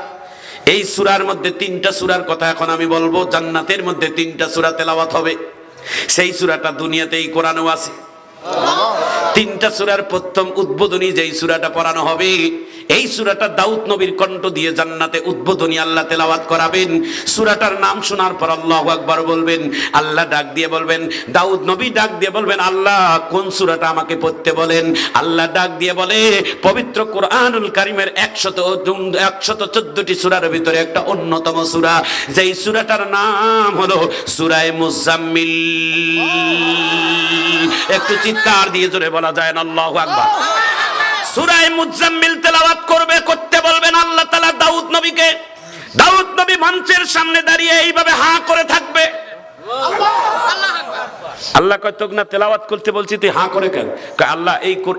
এই সূরার মধ্যে 3টা সূরার কথা এখন আমি বলবো। জান্নাতের মধ্যে 3টা সূরা তেলাওয়াত হবে। সেই সূরাটা দুনিয়াতে এই কোরআনেও আছে। 3টা সূরার প্রথম উদ্বোধনী যেই সূরাটা পড়ানো হবে, এই সূরাটা দাউদ নবীর কণ্ঠ দিয়ে জান্নাতে উদ্বোধনী আল্লাহ তেলাওয়াত করাবেন। সূরাটার নাম শোনার পর আল্লাহু আকবার বলবেন। আল্লাহ ডাক দিয়ে বলবেন, দাউদ নবী ডাক দিয়ে বলবেন, আল্লাহ কোন সূরাটা আমাকে পড়তে বলেন? আল্লাহ ডাক দিয়ে বলে, পবিত্র কোরআনুল কারীমের 114টি সূরার ভিতরে একটা অন্যতম সূরা, যেই সূরাটার নাম হলো সূরা মুজাম্মিল। একটু চিৎকার দিয়ে জোরে বলা যায় না আল্লাহু আকবার? সূরা মুজাম্মিল তেলাওয়াত করতে বলবেন আল্লাহ তাআলা দাউদ নবীকে। দাউদ নবী মঞ্চের সামনে দাঁড়িয়ে এইভাবে হাঁ করে থাকবে। আল্লাহ কয়, তোকে না তেলাওয়াত করতে বলছি, তুই হাঁ করে কেন? কয় আল্লাহ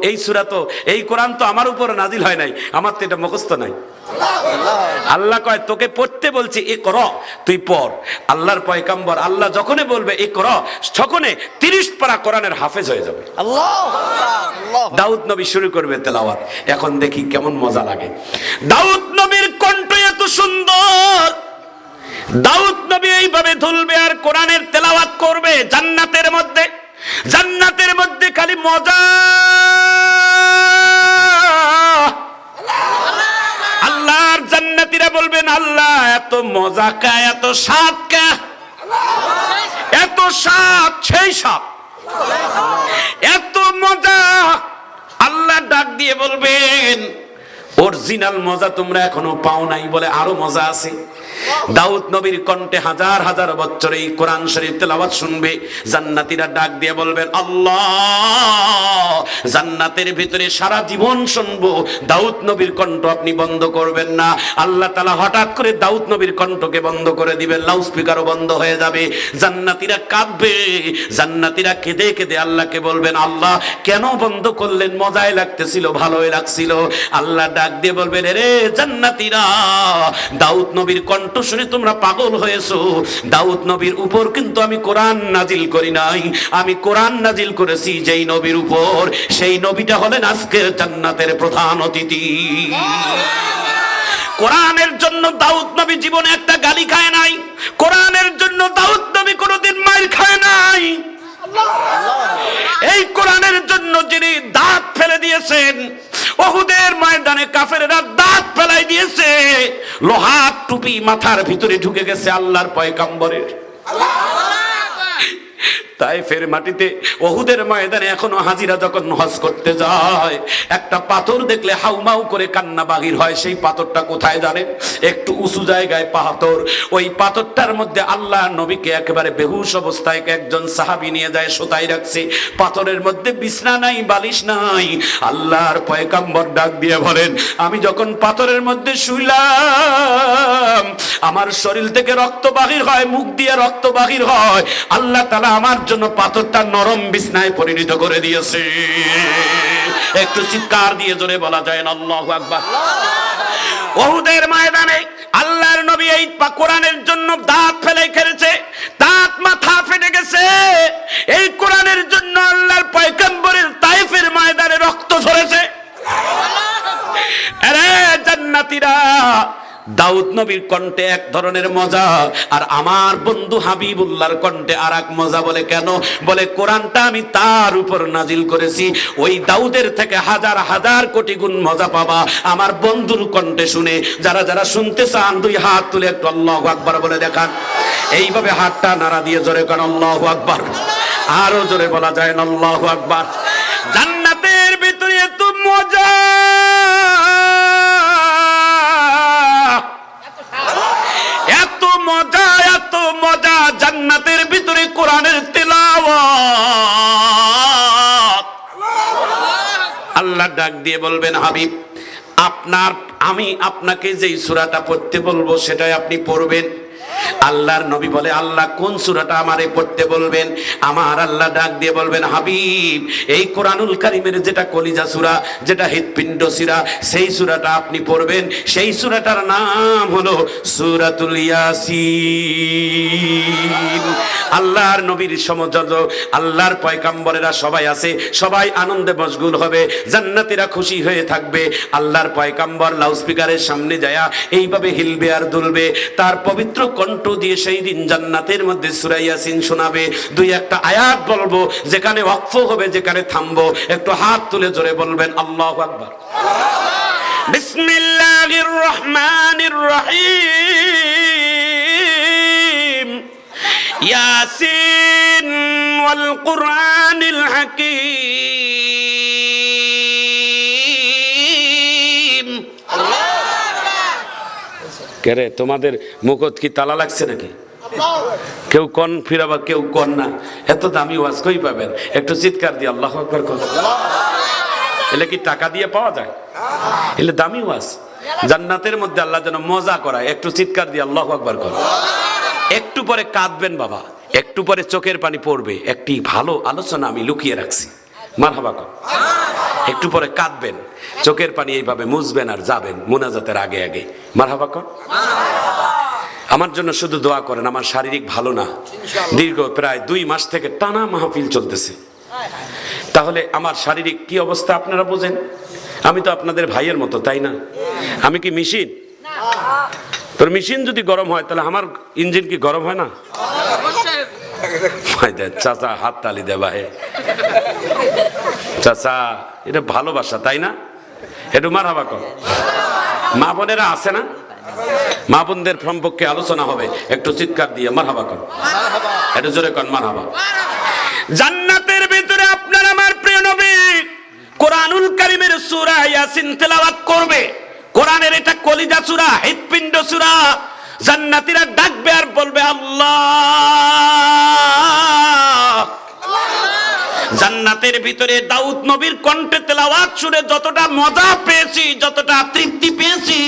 এই সূরা তো, এই কোরআন তো আমার উপর নাজিল হয় নাই, আমার তো এটা মুখস্থ নাই। আল্লাহ কয়, তোকে পড়তে বলছি, এ কর, তুই পড়। আল্লাহর পয়গম্বর আল্লাহ যখনই বলবে এ কর, তখনই 30 পারা কোরআনের হাফেজ হয়ে যাবে। দাউদ নবী শুরু করবে তেলাওয়াত। এখন দেখি কেমন মজা লাগে। দাউদ নবীর কণ্ঠ এত সুন্দর, দাউদ নবী এইভাবে ধুলবে আর কোরআনের তেলাওয়াত করবে জান্নাতের মধ্যে। জান্নাতের মধ্যে খালি মজা। আল্লাহর জান্নাতীরা বলবেন, আল্লাহ এত মজা কা, এত স্বাদ কা, এত স্বাদ, সেই স্বাদ, এত মজা। আল্লাহ ডাক দিয়ে বলবেন, ওর অরিজিনাল মজা তোমরা এখনো পাও নাই বলে আরো মজা আছে। দাউদ নবীর কণ্ঠে হাজার হাজার বছর এই কোরআন শরীফ তেলাওয়াত শুনবে, জান্নাতীরা ডাক দিয়ে বলবেন আল্লাহ, জান্নাতের ভিতরে সারা জীবন শুনবো, দাউদ নবীর কণ্ঠ আপনি বন্ধ করবেন না। আল্লাহ তাআলা হঠাৎ করে দাউদ নবীর কণ্ঠকে বন্ধ করে দিবেন, লাউডস্পিকারও বন্ধ হয়ে যাবে। জান্নাতীরা কাঁদবে, জান্নাতীরা কেঁদে কেঁদে আল্লাহকে বলবেন আল্লাহ কেন বন্ধ করলেন, মজাই লাগতেছিল, ভালোই লাগছিল। আল্লাহ ডাক দিয়ে বলবেন রে জান্নাতীরা, দাউদ নবীর কণ্ঠ শুনে তোমরা পাগল হয়েছো, দাউদ নবীর উপর কিন্তু আমি কোরআন নাজিল করি নাই, আমি কোরআন নাজিল করেছি যেই নবীর উপর, সেই নবীটা হলেন আজকের জান্নাতের প্রধান অতিথি। কোরআনের জন্য দাউদ নবী জীবনে একটা গালি খায় নাই, কোরআনের জন্য দাউদ নবী কোনোদিন মাইর খায় নাই। এই কোরআনের জন্য যিনি দাঁত ফেলে দিয়েছেন, উহুদের ময়দানে কাফেররা দাঁত ফেলাই দিয়েছে, লোহার টুপি মাথার ভিতরে ঢুকে গেছে আল্লাহর পয়গম্বরের। তায়েফের মাটিতে উহুদের ময়দানে এখনো হাজিরা যখন হজ করতে যায়, একটা পাথর দেখলে হাউমাউ করে কান্না বাহির হয়। সেই পাথরটা কোথায় জানেন? একটু উঁচু জায়গায় পাথর। ওই পাথরটার মধ্যে আল্লাহ নবীকে একেবারে বেহুশ অবস্থায় একজন সাহাবী নিয়ে যায়, শোতায় রাখছে। পাথরের মধ্যে বিছনা নাই, বালিশ নাই। আল্লাহর পয়গম্বর ডাক দিয়ে বলেন আমি যখন পাথরের মধ্যে শুইলাম, আমার শরীর থেকে রক্ত বাহির হয়, মুখ দিয়ে রক্ত বাহির হয়। আল্লাহ তাআলা আমার জন্য পাথরটা নরম বিছনায় পরিণত করে দিয়েছে। একটু চিৎকার দিয়ে জোরে বলা যায় না আল্লাহু আকবার। উহুদের ময়দানে আল্লাহর নবী এই কোরআনের জন্য দাঁত ফেলে খেলেছে, দাঁত মাথা ফেটে গেছে। এই কোরআনের জন্য আল্লাহর পয়গম্বরের তায়েফের ময়দানে রক্ত ঝরেছে। আরে জান্নাতীরা, দাউদ নবীর কণ্ঠে এক ধরনের মজা, আর আমার বন্ধু হাবিবুল্লাহর কণ্ঠে আর এক মজা। বলে কেন? বলে কোরআনটা আমি তার উপর নাজিল করেছি, ওই দাউদের থেকে হাজার হাজার কোটি গুণ মজা পাবা আমার বন্ধুর কণ্ঠে শুনে। যারা যারা শুনতে চান দুই হাত তুলে একটু আল্লাহু আকবার বলে দেখান। এইভাবে হাতটা নাড়া দিয়ে জোরে কর আল্লাহু আকবার। আরো জোরে বলা যায় না আল্লাহু আকবার। জান্নাতের ভিতরে এত মজা, এত মজা, এত মজা জান্নাতের ভিতরে কোরআনের তেলাওয়াত। আল্লাহ ডাক দিয়ে বলবেন হাবিব, আমি আপনাকে যেই সূরাটা পড়তে বলবো সেটাই আপনি পড়বেন। আল্লাহর নবী বলে আল্লাহ কোন সূরাটা আমারে পড়তে বলবেন? আমার আল্লাহ ডাক দিয়ে বলবেন হাবিব, এই কোরআনুল কারীমের যেটা কলিজা সূরা, যেটা হৃৎপিণ্ড সূরা, সেই সূরাটা আপনি পড়বেন। সেই সূরাটার নাম হলো সূরাতুল ইয়াসিন। আল্লাহর নবীর সমযত আল্লাহর পয়গম্বরেরা সবাই আছে, সবাই আনন্দে মশগুল হবে, জান্নাতীরা খুশি হয়ে থাকবে। আল্লাহর পয়গম্বর লাউডস্পিকারের সামনে যায়া এইভাবে হিলবে আর দুলবে, তার পবিত্র কণ্ঠ দিয়ে সেই দিন জান্নাতের মধ্যে সূরা ইয়াসিন শোনাবে। দুই একটা আয়াত বলবো, যেখানে ওয়াকফ হবে, যেখানে থামবো। একটু হাত তুলে জোরে বলবেন আল্লাহু আকবার। বিসমিল্লাহির রহমানির রহিম। ইয়াসিন ওয়াল কুরআনিল হাকীম। কেরে তোমাদের মুখত কি তালা লাগছে নাকি? কেউ কন ফিরাবা, কেউ কন না। এত দামি ওয়াজ কই পাবেন? একটু চিৎকার দিয়ে আল্লাহু আকবার কর। এলে কি টাকা দিয়ে পাওয়া যায়? এলে দামি ওয়াজ। জান্নাতের মধ্যে আল্লাহ যেন মজা করায়। একটু চিৎকার দিয়ে আল্লাহু আকবার কর। একটু পরে কাঁদবেন বাবা, একটু পরে চোখের পানি পড়বে। একটি ভালো আলোচনা আমি লুকিয়ে রাখছি, মারহাবা কর। একটু পরে কাঁদবেন, চোখের পানি এইভাবে মুছবেন আর যাবেন মুনাজাতের আগে আগে। মারহাবা কর। আমার জন্য শুধু দোয়া করেন, আমার শারীরিক ভালো না, দীর্ঘ প্রায় 2 মাস থেকে টানা মাহফিল চলতেছে। তাহলে আমার শারীরিক কি অবস্থা আপনারা বোঝেন। আমি তো আপনাদের ভাইয়ের মতো, তাই না? আমি কি মেশিন? তোর মেশিন যদি গরম হয় তাহলে আমার ইঞ্জিন কি গরম হয় না? চাচা হাত তালি দে ভাই, চাচা এটা ভালোবাসা, তাই না? একটু মারহাবা কর। মা বোনেরা আছে না? মা বোনদের সম্পর্কে আলোচনা হবে, একটু চিৎকার দিয়ে মারহাবা কর। একটু জোরে কর মারহাবা। জান্নাতের ভিতরে আপনার আমার প্রিয় নবী কোরআনুল কারীমের সূরা ইয়াসিন তেলাওয়াত করবে। কোরআনের এটা কলিজা সূরা, হৃৎপিণ্ড সূরা। জান্নাতীরা ডাকবে আর বলবে আল্লাহ। জান্নাতের ভিতরে দাউদ নবীর কণ্ঠে তেলাওয়াত শুনে যতটা মজা পেয়েছি, যতটা তৃপ্তি পেয়েছি,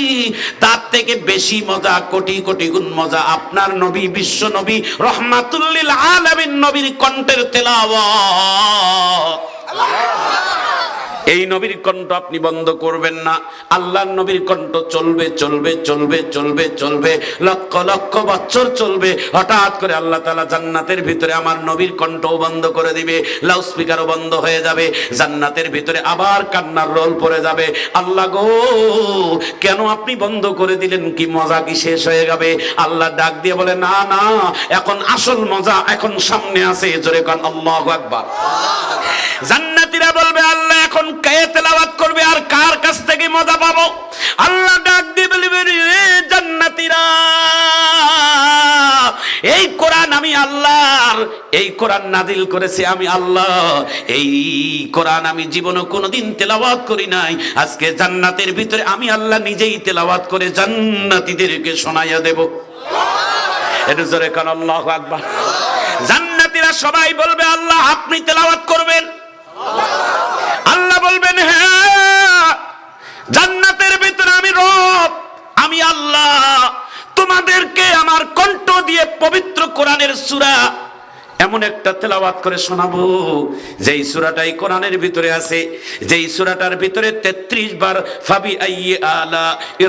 তার থেকে বেশি মজা, কোটি কোটি গুণ মজা আপনার নবী, বিশ্ব নবী, রহমাতুল লিল আলামিন নবীর কণ্ঠের তেলাওয়াত। এই নবীর কণ্ঠ আপনি বন্ধ করবেন না। আল্লাহর নবীর কণ্ঠ চলবে চলবে চলবে চলবে চলবে, লক্ষ লক্ষ বছর চলবে। হঠাৎ করে আল্লাহ তাআলা জান্নাতের ভিতরে আমার নবীর কণ্ঠও বন্ধ করে দিবে, লাউডস্পিকারও বন্ধ হয়ে যাবে। জান্নাতের ভিতরে আবার কান্নার রোল পড়ে যাবে। আল্লাহ গো, কেন আপনি বন্ধ করে দিলেন? কি মজা কি শেষ হয়ে যাবে? আল্লাহ ডাক দিয়ে বলে না না, এখন আসল মজা এখন সামনে আছে। জোরে কান আল্লাহু আকবার। জান্নাতীরা বলবে আল্লাহ এখন কে তেলাওয়াত করবে আর কার কাছ থেকে মজা পাবো? আল্লাহ ডাক দিয়ে বলবে রে জান্নাতীরা, এই কোরআন আমি আল্লাহর, এই কোরআন নাজিল করেছি আমি আল্লাহ। এই কোরআন আমি জীবনে কোনোদিন তেলাওয়াত করি নাই। আজকে জান্নাতের ভিতরে আমি আল্লাহ নিজেই তেলাওয়াত করে জান্নাতীদেরকে শোনাইয়া দেব। এটা জোরে কান আল্লাহু আকবার। জান্নাতীরা সবাই বলবে আল্লাহ আপনি তেলাওয়াত করবেন। আল্লাহ বলবেন হ্যাঁ, জান্নাতের ভিতরে আমি রব, আমি আল্লাহ তোমাদেরকে আমার কণ্ঠ দিয়ে পবিত্র কোরআনের সূরা এমন একটা তেলাওয়াত করে শোনাবো, যেই সূরাটাই কোরআনের ভিতরে আছে, যেই সূরাটার ভিতরে 33 বার ফাবি আইয়ি আলা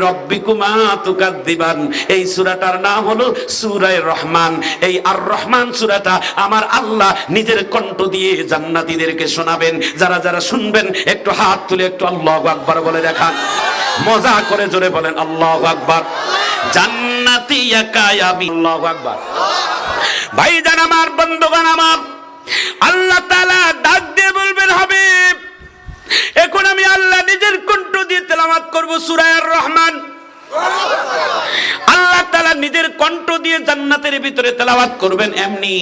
রাব্বিকুমা তুকাদ্দিবান। এই সূরাটার নাম হলো সূরা রহমান। এই আর রহমান সূরাটা আমার আল্লাহ নিজের কণ্ঠ দিয়ে জান্নাতীদেরকে শোনাবেন। যারা যারা শুনবেন একটু হাত তুলে একটু আল্লাহু আকবার বলে দেখান, মজা করে জোরে বলেন আল্লাহু আকবার। জান্নাতি একা আমি, আল্লাহু আকবার। ভাইজান আমার, বন্ধুগণ আমার, আল্লাহ তাআলা ডাক দিয়ে বলবেন হাবিব এখন আমি আল্লাহ নিজের কণ্ঠ দিয়ে তেলাওয়াত করব সূরা আর রহমান। আল্লাহ তাআলা নিজের কণ্ঠ দিয়ে জান্নাতের ভিতরে তেলাওয়াত করবেন। এমনি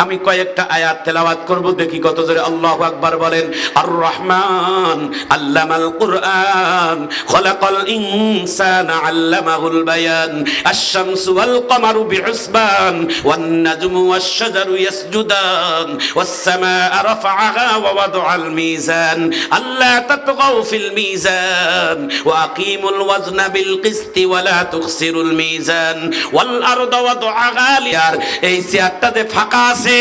আমি কয়েকটা আয়াত তেলাওয়াত করব, দেখি কত জোরে আল্লাহু আকবার বলেন। আর রহমান আল্লামাল কুরআন খলাকাল ইনসানা আল্লামাহুল বায়ান আশ-শামসু ওয়াল কমারু বিহুসবান ওয়ান নাজমু ওয়াশ শাজারু ইয়াসজুদান ওয়াস সামাআ রাফআহা ওয়া ওয়াদাআল মিজান আল্লা তাতগাউ ফিল মিজান ওয়া আকিমুল ওয়াজনা বিল কিসতি ওয়া লা তুখসিরুল মিজান ওয়াল আরদা ওয়াদাআহা লিয়ার। এই চেয়ারটাতে ফাঁকা আছে,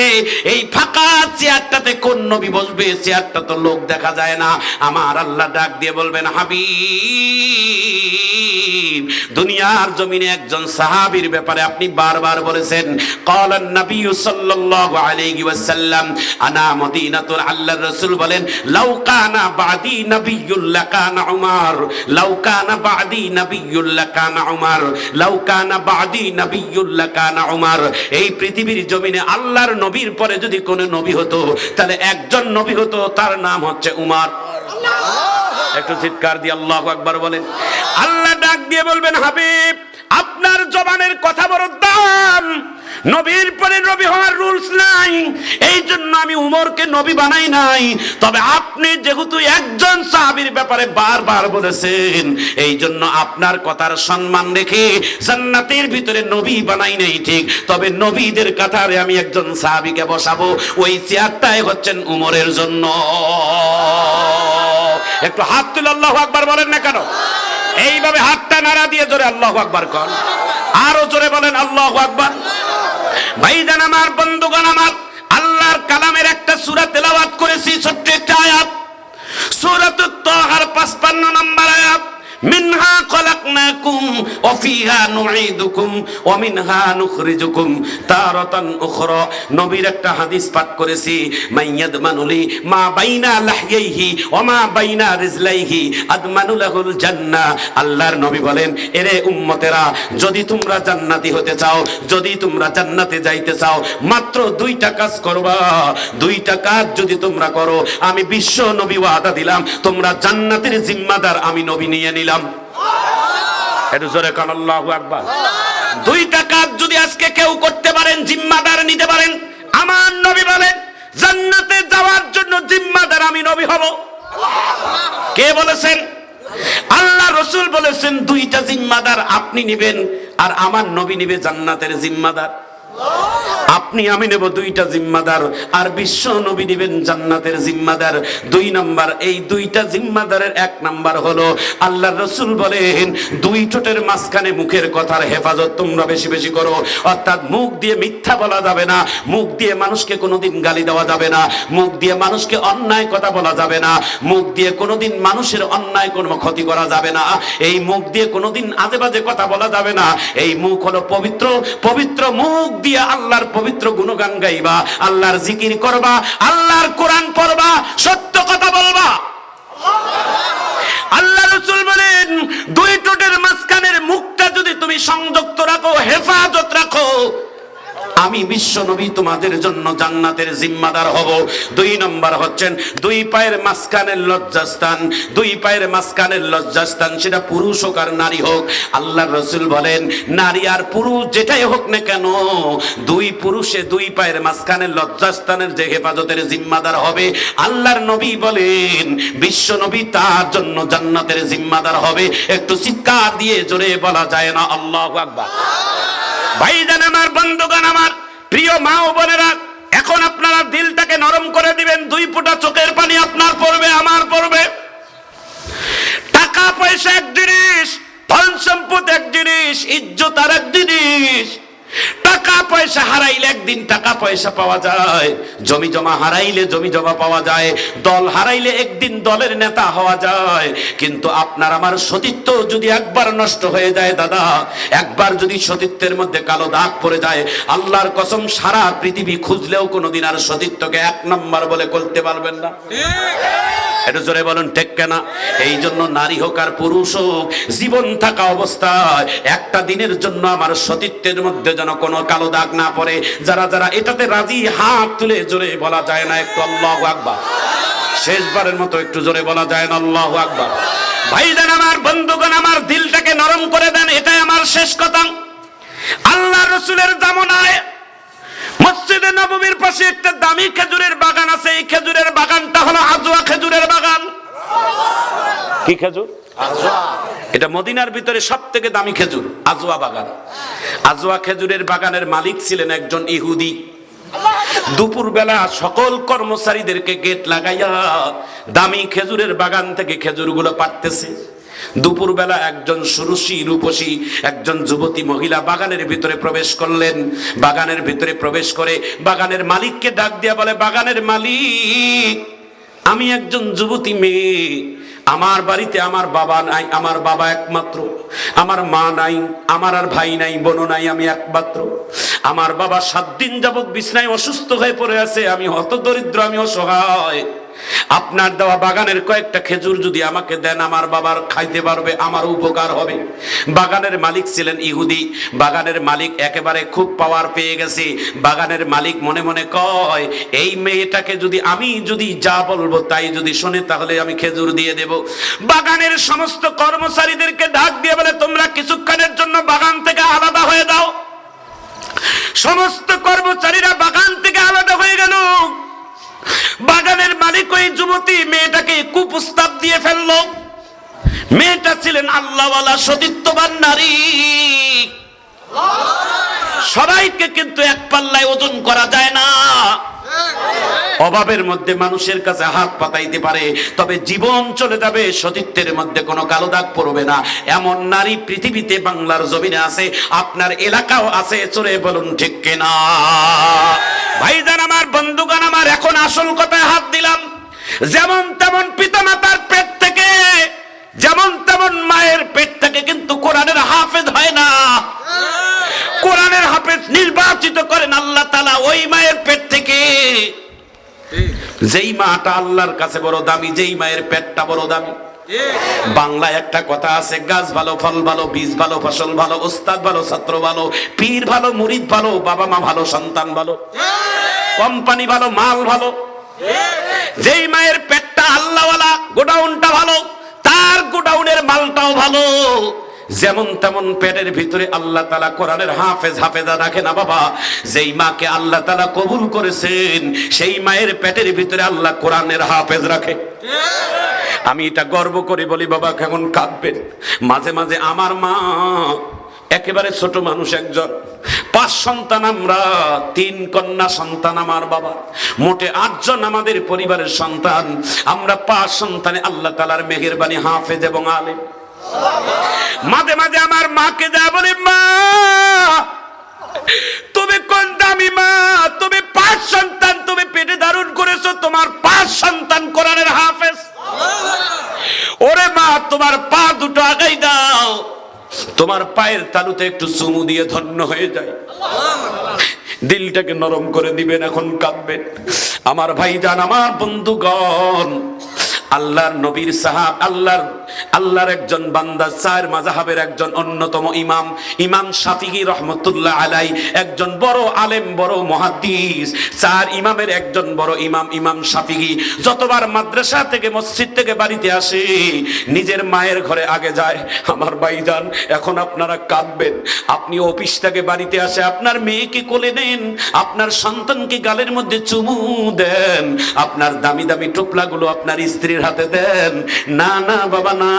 এই ফাঁকা চেয়ারটাতে কোন নবী বসবে? চেয়ারটা তো লোক দেখা যায় না। আমার আল্লাহ ডাক দিয়ে বলবেন হাবিব দুনিয়ার জমিনে একজন সাহাবীর ব্যাপারে আপনি বারবার বলেছেন, ক্বালান নবী সাল্লাল্লাহু আলাইহি ওয়াসাল্লাম আনা মদিনাতুল। আল্লাহর রাসূল বলেন লাউ কানা বাদি নবিয়্যুল লাকানা উমর, লাউ কানা বাদি নবিয়্যুল লাকানা উমর, লাউ কানা বাদি নবিয়্যুল লাকানা উমর। এই পৃথিবীর জমিনে আল্লাহর নবীর পরে যদি কোন নবী হতো তাহলে একজন নবী হতো, তার নাম হচ্ছে উমর। একটু চিৎকার দিয়ে আল্লাহু আকবার বলেন। আল্লাহ ডাক দিয়ে বলবেন হাবিব আপনার জবানের কথা বড় দাম, নবীর পরে নবী হওয়ার রুলস নাই, এই জন্য আমি উমরকে নবী বানাই নাই। তবে আপনি যেহেতু একজন সাহাবীর ব্যাপারে বারবার বলেছেন, এই জন্য আপনার কথার সম্মান রেখে জান্নাতের ভিতরে নবী বানাই নাই ঠিক, তবে নবীদের কাতারে আমি একজন সাহাবীকে বসাবো। ওই চেয়ারটাই হচ্ছেন উমরের জন্য। একটু হাত তুলে আল্লাহু আকবার বলেন না কেন? এইভাবে হাতটা নাড়া দিয়ে জোরে আল্লাহু আকবার কর, আরো জোরে বলেন আল্লাহু আকবার। ভাইজান আমার, বন্ধুগণ আমার, আল্লাহর কালামের একটা সূরা তেলাওয়াত করেছি, ছোট্ট একটা আয়াত, সূরাতুত তাহার 55 নম্বর আয়াত। মিনহা খলাকনাকুম ওয়া ফিহা নুঈদুকুম ওয়া মিনহা নুখরিজুকুম তারাতান উখরা। নবীর একটা হাদিস পাঠ করেছি, মাইয়াদমানুলি মা বাইনা লাহইহি ওয়া মা বাইনা রিজলাইহি আদমানু লাহুল জান্নাহ। আল্লাহর নবী বলেন এরে উম্মতেরা, যদি তোমরা জান্নাতি হতে চাও, যদি তোমরা জান্নাতে যাইতে চাও, মাত্র 2টা কাজ করবা। 2টা কাজ যদি তোমরা করো, আমি বিশ্ব নবী ওয়াদা দিলাম তোমরা জান্নাতের জিম্মাদার আমি নবী নিয়ে নিলাম। একটু জোরে কান আল্লাহু আকবার। 2টা কাজ যদি আজকে কেউ করতে পারেন, জিম্মাদার নিতে পারেন, আমার নবী বলেন জান্নাতে যাওয়ার জন্য জিম্মাদার আমি নবী হব। কে বলেছেন? আল্লাহ রাসূল বলেছেন দুইটা জিম্মাদার আপনি নেবেন আর আমার নবী নেবে জান্নাতের জিম্মাদার। আপনি আমি নেব দুইটা জিম্মাদার আর বিশ্ব নবী নেবেন জান্নাতের জিম্মাদার। দুই নাম্বার, এই দুইটা জিম্মাদারের এক নাম্বার হলো আল্লাহ রাসূল বলেন দুই ঠোঁটের মাঝখানে মুখের কথার হেফাজত তোমরা বেশি বেশি করো। অর্থাৎ মুখ দিয়ে মিথ্যা বলা যাবে না, মুখ দিয়ে মানুষকে কোনোদিন গালি দেওয়া যাবে না, মুখ দিয়ে মানুষকে অন্যায় কথা বলা যাবে না, মুখ দিয়ে কোনোদিন মানুষের অন্যায় কোনো ক্ষতি করা যাবে না, এই মুখ দিয়ে কোনোদিন আজে বাজে কথা বলা যাবে না। এই মুখ হলো পবিত্র, পবিত্র মুখ দিয়ে আল্লাহর পবিত্র গুণগান গাইবা, আল্লাহর জিকির করবা, আল্লাহর কোরআন পড়বা, সত্য কথা বলবা। আল্লাহ রাসূল বলেন দুই ঠোঁটের মাঝখানের মুখটা যদি তুমি সংযুক্ত রাখো, হেফাজত রাখো, আমি বিশ্ব নবী তোমাদের জন্য জান্নাতের জিম্মাদার হব। দুই নম্বর হচ্ছেন দুই পায়ের মাঝখানের লজ্জাস্থান। দুই পায়ের মাঝখানের লজ্জাস্থান সেটা পুরুষ হোক আর নারী হোক, আল্লাহর রাসূল বলেন নারী আর পুরুষ যেটাই হোক না কেন, দুই পুরুষে দুই পায়ের মাঝখানের লজ্জাস্থানের যে হেফাজতের জিম্মাদার হবে, আল্লাহর নবী বলেন বিশ্ব নবী তার জন্য জান্নাতের জিম্মাদার হবে। একটু চিৎকার দিয়ে জোরে বলা যায় না আল্লাহু আকবার? ভাইজান আমার, বন্ধুগণ আমার, প্রিয় মা ও বোনেরা, এখন আপনারা দিলটাকে নরম করে দিবেন। দুই ফোঁটা চোখের পানি আপনার পড়বে, আমার পড়বে। টাকা পয়সা এক জিনিস, ধন সম্পদ এক জিনিস, ইজ্জত আর এক জিনিস। টাকা পয়সা হারাইলে একদিন টাকা পয়সা পাওয়া যায়, জমি জমা হারাইলে জমি জমা পাওয়া যায়, দল হারাইলে একদিন দলের নেতা হওয়া যায়। কিন্তু আপনার আমার সতীত্ব যদি একবার নষ্ট হয়ে যায় দাদা, একবার যদি সতীত্বের মধ্যে কালো দাগ পড়ে যায়, আল্লাহর কসম সারা পৃথিবী খুঁজলেও কোনোদিন আর সতীত্বকে এক নাম্বার বলে করতে পারবেন না। এটা জোরে বলুন ঠিক কেনা? এই জন্য নারী হোক আর পুরুষ হোক, জীবন থাকা অবস্থায় একটা দিনের জন্য আমার সতীত্বের মধ্যে যেন কোনো কালো দাগ না পড়ে। যারা যারা এটাতে রাজি হাত তুলে জোরে বলা যায় না একটু আল্লাহু আকবার? শেষবারের মতো একটু জোরে বলা যায় না আল্লাহু আকবার? ভাইজান আমার, বন্ধুগণ আমার, দিলটাকে নরম করে দেন, এটাই আমার শেষ কথা। আল্লাহ রাসূলের জামানায় মসজিদে নববীর পাশে একটা দামি খেজুরের বাগান আছে। এই খেজুরের বাগানটা হলো আজওয়া খেজুরের বাগান। কি খেজুর? আজওয়া। এটা মদিনার ভিতরে সবথেকে দামি খেজুর, আজওয়া বাগান। আজওয়া খেজুরের বাগানের মালিক ছিলেন একজন ইহুদি। দুপুর বেলা সকল কর্মচারীদেরকে গেট লাগাইয়া দামি খেজুরের বাগান থেকে খেজুরগুলো পাড়তেছে। দুপুর বেলা একজন সুরুষী রূপসী একজন যুবতী মহিলা বাগানের ভিতরে প্রবেশ করলেন। বাগানের ভিতরে প্রবেশ করে বাগানের মালিককে ডাক দিয়া বলে, বাগানের মালিক, আমি একজন যুবতী মেয়ে, আমার বাড়িতে আমার বাবা নাই, আমার বাবা একমাত্র, আমার মা নাই, আমার আর ভাই নাই, বোন নাই, আমি একমাত্র। আমার বাবা 7 দিন যাবত বিছনায় অসুস্থ হয়ে পড়ে আছে, আমি হতদরিদ্র, আমি অসহায়। আপনার দেওয়া বাগানের কয়েকটা খেজুর যদি আমাকে দেন, আমার বাবার খাইতে পারবে, আমার উপকার হবে। বাগানের মালিক ছিলেন ইহুদি। বাগানের মালিক একেবারে খুব পাওয়ার পেয়ে গেছে। বাগানের মালিক মনে মনে কয়, এই মেয়েটাকে যদি আমি যদি যা বলবো তাই যদি শোনে, তাহলে আমি খেজুর দিয়ে দেব। বাগানের সমস্ত কর্মচারীদেরকে ডাক দিয়ে বলে, তোমরা কিছুক্ষণের জন্য বাগান থেকে আলাদা হয়ে যাও। সমস্ত কর্মচারীরা বাগান থেকে আলাদা হয়ে গেল। বাগানের মালিক ওই যুবতী মেয়েটাকে কুপ্রস্তাব দিয়ে ফেললো। মেয়েটা ছিলেন আল্লাহওয়ালা সতীত্ববান নারী। সবাইকে কিন্তু এক পাল্লায় ওজন করা যায় না। অভাবের মধ্যে মানুষের কাছে হাত পাতাইতে পারে, তবে জীবন চলে যাবে, সতীত্বের মধ্যে কোনো কালো দাগ পড়বে না। এমন নারী পৃথিবীতে বাংলার জমিনে আছে, আপনার এলাকাও আছে। চলে বলুন ঠিক কিনা? ভাইজান আমার, বন্ধুগণ আমার, এখন আসল কথায় হাত দিলাম। যেমন তেমন পিতামাতার পেট থেকে, যেমন তেমন মায়ের পেট থেকে কিন্তু কোরআনের হাফেজ হয় না। কোরআনের হাফেজ নির্বাচিত করেন আল্লাহ তাআলা ওই মায়ের পেট থেকে, যেই মাটা আল্লাহর কাছে বড় দামি, যেই মায়ের পেটটা বড় দামি। বাংলায় একটা কথা আছে, গাছ ভালো, ফল ভালো, বীজ ভালো, ফসল ভালো, ওস্তাদ ভালো, ছাত্র ভালো, পীর ভালো, মুরিদ ভালো, বাবা মা ভালো, সন্তান ভালো, কোম্পানি ভালো, মাল ভালো। যেই মায়ের পেটটা আল্লাহওয়ালা, গোডাউনটা ভালো, তার গোডাউনের মালটাও ভালো। যেমন তেমন পেটের ভিতরে আল্লাহ তাআলা কোরআনের হাফেজা রাখে না বাবা। যেই মাকে আল্লাহ তাআলা কবুল করেছেন, সেই মায়ের পেটের ভিতরে আল্লাহ কোরআনের হাফেজ রাখে। আমি এটা গর্ব করে বলি, বাবা কেমন কাঁদবেন। মাঝে মাঝে আমার মা একেবারে ছোট মানুষ একজন, 5 সন্তান আমরা, 3 কন্যা সন্তান আমার বাবা, মোটে 8 জন আমাদের পরিবারের সন্তান। আমরা 5 সন্তানে আল্লাহ তাআলার মেহেরবানি হাফেজ এবং আলেম। মাঝে মাঝে আমার মাকে যা বলি, মা তুমি কোন দামি মা, তুমি 5 সন্তান তুমি পেটে ধারণ করেছো, তোমার 5 সন্তান কোরআনের হাফেজ। ওরে মা তোমার পা দুটো আগাই দাও, তোমার পায়ের তালুতে একটু চুমু দিয়ে ধন্য হয়ে যায়। দিলটাকে নরম করে দিবেন, এখন কাঁদবেন। আমার ভাইজান, আমার বন্ধুগণ, আল্লাহর নবীর সাহাব, আল্লাহর একজন বান্দা, 4 মাযহাবের একজন অন্যতম ইমাম, ইমাম শাফিঈ রহমতুল্লাহ আলাই, একজন বড় আলেম, বড় মুহাদ্দিস। 4 ইমামের একজন বড় ইমাম, ইমাম শাফিঈ যতবার মাদ্রাসা থেকে, মসজিদ থেকে বাড়িতে আসে, নিজের মায়ের ঘরে আগে যায়। আমার ভাইজান, এখন আপনারা কাঁদবেন। আপনি অফিস থেকে বাড়িতে আসে, আপনার মেয়েকে কোলে নেন, আপনার সন্তানকে গালের মধ্যে চুমু দেন, আপনার দামি দামি টোপলাগুলো আপনার স্ত্রীর হাতে দেন। না না বাবা না,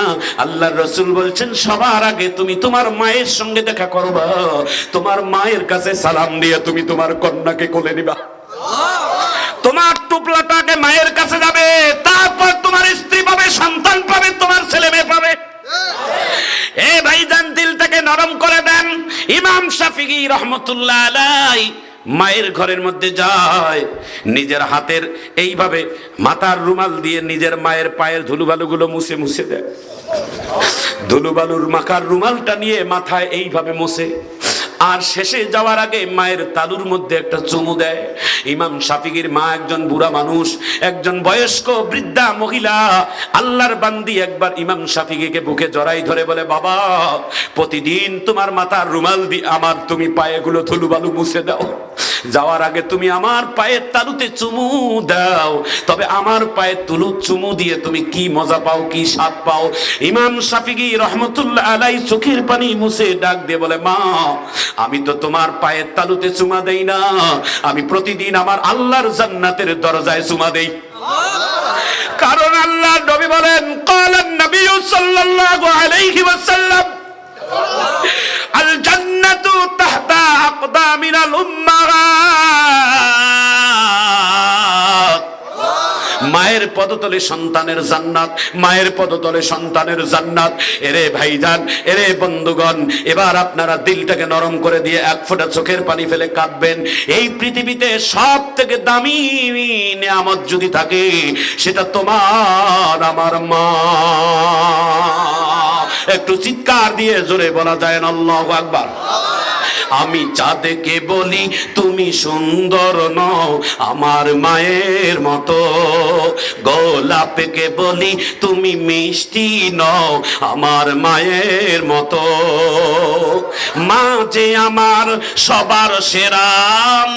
আল্লাহর রাসূল বলছেন সবার আগে তুমি তোমার মায়ের সঙ্গে দেখা করবা, তোমার মায়ের কাছে সালাম দিয়ে তুমি তোমার কন্যাকে কোলে নিবা। তোমার টোপলাটাকে মায়ের কাছে যাবে, তারপর তোমার স্ত্রী পাবে, সন্তান পাবে, তোমার ছেলে মেয়ে পাবে। এ ভাইজান, দিলটাকে নরম করে দেন। ইমাম শাফিঈ রহমতুল্লাহ আলাইহি মায়ের ঘরের মধ্যে যায়, নিজের হাতের এইভাবে মাথার রুমাল দিয়ে নিজের মায়ের পায়ের ধুলোবালুগুলো মুছে মুছে দেয়। ধুলোবালুর মাখার রুমালটা নিয়ে মাথায় এইভাবে মুছে, আর শেষে যাওয়ার আগে মায়ের তালুর মধ্যে একটা চুমু দেয়। ইমাম শাফিঈর মা একজন বুড়া মানুষ, একজন বয়স্ক বৃদ্ধা মহিলা, আল্লাহর বান্দি একবার ইমাম শাফিঈকে বুকে জড়াই ধরে বলে, বাবা প্রতিদিন তোমার মাথার রুমাল দিয়ে আমার তুমি পায়েগুলো ধুলোবালু মুছে দাও, যাওয়ার আগে তুমি আমার পায়ের তালুতে চুমু দাও, তবে আমার পায়ের তুলু চুমু দিয়ে তুমি কি মজা পাও, কি স্বাদ পাও। ইমাম শাফিঈ রহমতুল্লাহ আলাইহি চোখের পানি মুছে ডাক দিয়ে বলে, মা আমি তো তোমার পায়ের তালুতে চুমা দেই না, আমি প্রতিদিন আমার আল্লাহর জান্নাতের দরজায় চুমা দেই। কারণ আল্লাহর নবী বলেন, ক্বালান নবী সাল্লাল্লাহু আলাইহি ওয়াসাল্লাম, আল জান্নাতু তাহতা আকদামিনাল উম্মাহাত। মায়ের পদতলে সন্তানের জান্নাত, মায়ের পদতলে সন্তানের জান্নাত। এরে ভাইজান, এরে বন্ধুগণ, এবার আপনারা দিলটাকে নরম করে দিয়ে 1 ফোঁটা চোখের পানি ফেলে কাঁদবেন। এই পৃথিবীতে সব থেকে দামি নিয়ামত যদি থাকে, সেটা তোমার আমার মা। একটু চিৎকার দিয়ে জোরে বলা যায় না আল্লাহু আকবার। আমি চাঁদকে বলি তুমি সুন্দর নও আমার মায়ের মতো, গোলাপকে বলি তুমি মিষ্টি নও আমার মায়ের মতো। মা যে আমার সবার সেরা,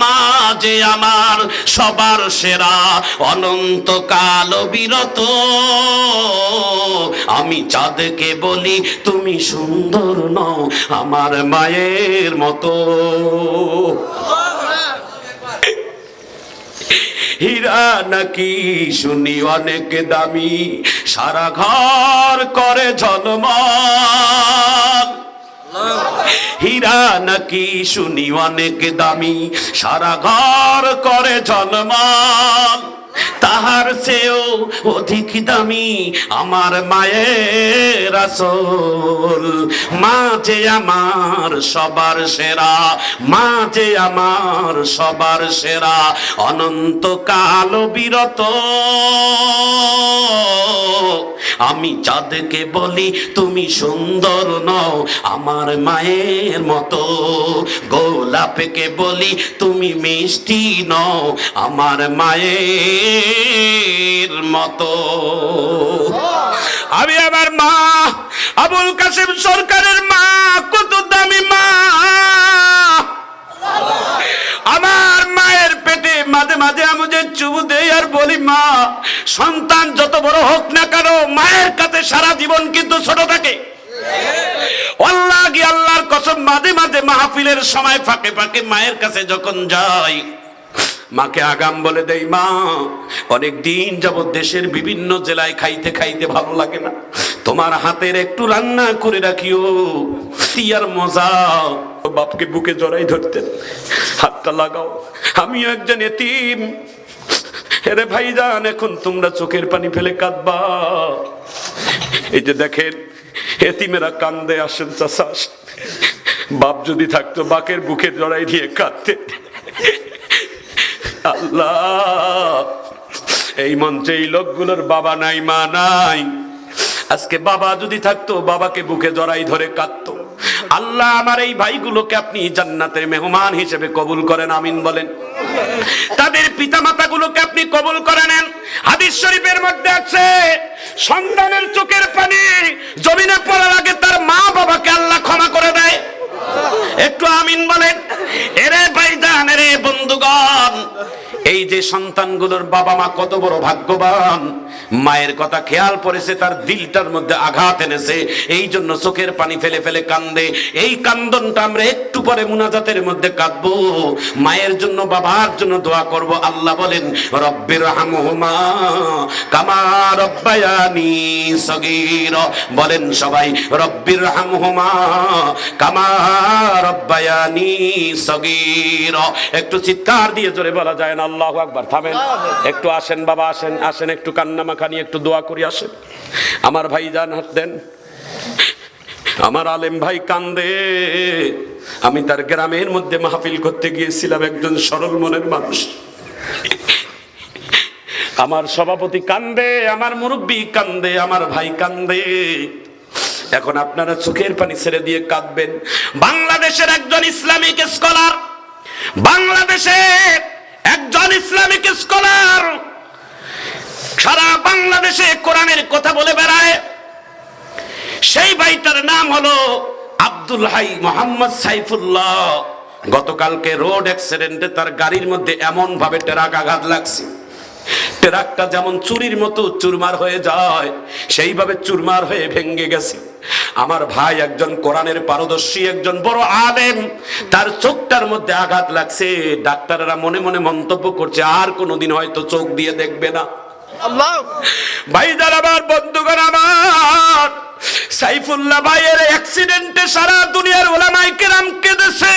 মা যে আমার সবার সেরা, অনন্তকাল বিরত। আমি চাঁদকে বলি তুমি সুন্দর নও আমার মায়ের মতো। হীরা নাকি শুনি অনেক দামি, সারা ঘর করে ঝলমল। হীরা নাকি শুনি অনেক দামি, সারা ঘর করে ঝলমল। তাহার চেয়েও অধিক দামি আমার মায়ের আঁচল। মা যে আমার সবার সেরা, মা যে আমার সবার সেরা, অনন্তকাল বিরত। আমি চাঁদকে বলি তুমি সুন্দর নও আমার মায়ের মতো, গোলাপকে বলি তুমি মিষ্টি নও আমার মায়ের মতো। আমি আমার মা আবুল কাসেম সরকারের মা, কত দামি মা। আমার মায়ের পেটে মাঝে মাঝে আমি যে চুমু দেই আর বলি, মা সন্তান যত বড় হোক না কেন মায়ের কাছে সারা জীবন কিন্তু ছোট থাকে। আল্লাহর কসম, মাঝে মাঝে মাহফিলের সময় ফাঁকে ফাঁকে মায়ের কাছে যখন যাই, মাকে আগাম বলে দেই, মা অনেক দিন যাবত দেশের বিভিন্ন জেলায় খাইতে খাইতে ভালো লাগে না, তোমার হাতের একটু রান্না করে রাখিও, তিয়ার মজা। বাপকে বুকে জড়াই ধরতেন, হাতটা লাগাও, আমিও একজন এতিম। হেরে ভাইজান, এখন তোমরা চোখের পানি ফেলে কাঁদবা। এই যে দেখেন এতিমেরা কান্দে, আসেন চাচা, বাপ যদি থাকতো বাকের বুকে জড়াই দিয়ে কাঁদতে। আল্লাহ, এই মঞ্চে এই লোকগুলোর বাবা নাই, মা নাই, আজকে বাবা যদি থাকতো বাবাকে বুকে জড়াই ধরে কাঁদতো। আল্লাহ, আমার এই ভাইগুলোকে আপনি জান্নাতের মেহমান হিসেবে কবুল করেন, আমিন বলেন। তাদের পিতামাতা গুলোকে আপনি কবুল করে নেন। হাদিস শরীফের মধ্যে আছে, সন্তানের চোখের পানি জমিনে পড়ার আগে তার মা বাবাকে আল্লাহ ক্ষমা করে দেয়। একটু আমিন বলেন। এরে ভাইজান, এরে বন্ধুগণ, এই যে সন্তানগুলোর বাবা মা কত বড় ভাগ্যবান, মায়ের কথা খেয়াল পড়েছে, তার দিলটার মধ্যে আঘাত এনেছে, এই জন্য চোখের পানি ফেলে ফেলে কান্দে। এই কান্দনটা আমরা একটু পরে মুনাজাতের মধ্যে কাঁদবো, মায়ের জন্য বাবার জন্য দোয়া করব। আল্লাহ বলেন, রব্বির হামহুমা কামা রব্বায়ানি সগীরা। বলেন সবাই, রব্বির হামহুমা কামা রব্বায়ানি সগীরা। একটু চিৎকার দিয়ে জোরে বলা যায় না আল্লাহু আকবার? থামেন, একটু আসেন বাবা, আসেন আসেন, একটু কান্না মাখানি একটু দোয়া করি, আসেন। আমার ভাই যান, হাত দেন। আমার আলেম ভাই কান্দে। আমি তার গ্রামের মধ্যে মাহফিল করতে গিয়েছিলাম, একজন সরল মনের মানুষ। আমার সভাপতি কান্দে, আমার মুরব্বী কান্দে, আমার ভাই কান্দে। এখন আপনারা চোখের পানি ছেড়ে দিয়ে কাঁদবেন। বাংলাদেশের একজন ইসলামিক স্কলার, বাংলাদেশের একজন ইসলামিক স্কলার সারা বাংলাদেশে কোরআনের কথা বলে বেড়ায়। সেই ভাইটার নাম হলো আব্দুল হাই মোহাম্মদ সাইফুল্লাহ। গতকালকে রোড অ্যাক্সিডেন্টে তার গাড়ির মধ্যে এমন ভাবে ট্রাক আঘাত লাগছে, ট্রাকটা যেমন চুরির মতো চুরমার হয়ে যায়, সেইভাবে চুরমার হয়ে ভেঙে গেছে। আমার ভাই একজন কোরআনের পারদর্শী, একজন বড় আলেম, তার চোখটার মধ্যে আঘাত লাগছে। ডাক্তাররা মনে মনে মন্তব্য করছে, আর কোনোদিন হয়তো চোখ দিয়ে দেখবে না। ভাইজান আমার, বন্ধুগণ আমার, সাইফুল্লাহ ভাইয়ের অ্যাক্সিডেন্টে সারা দুনিয়ার উলামায়ে কেরাম কেঁদেছে।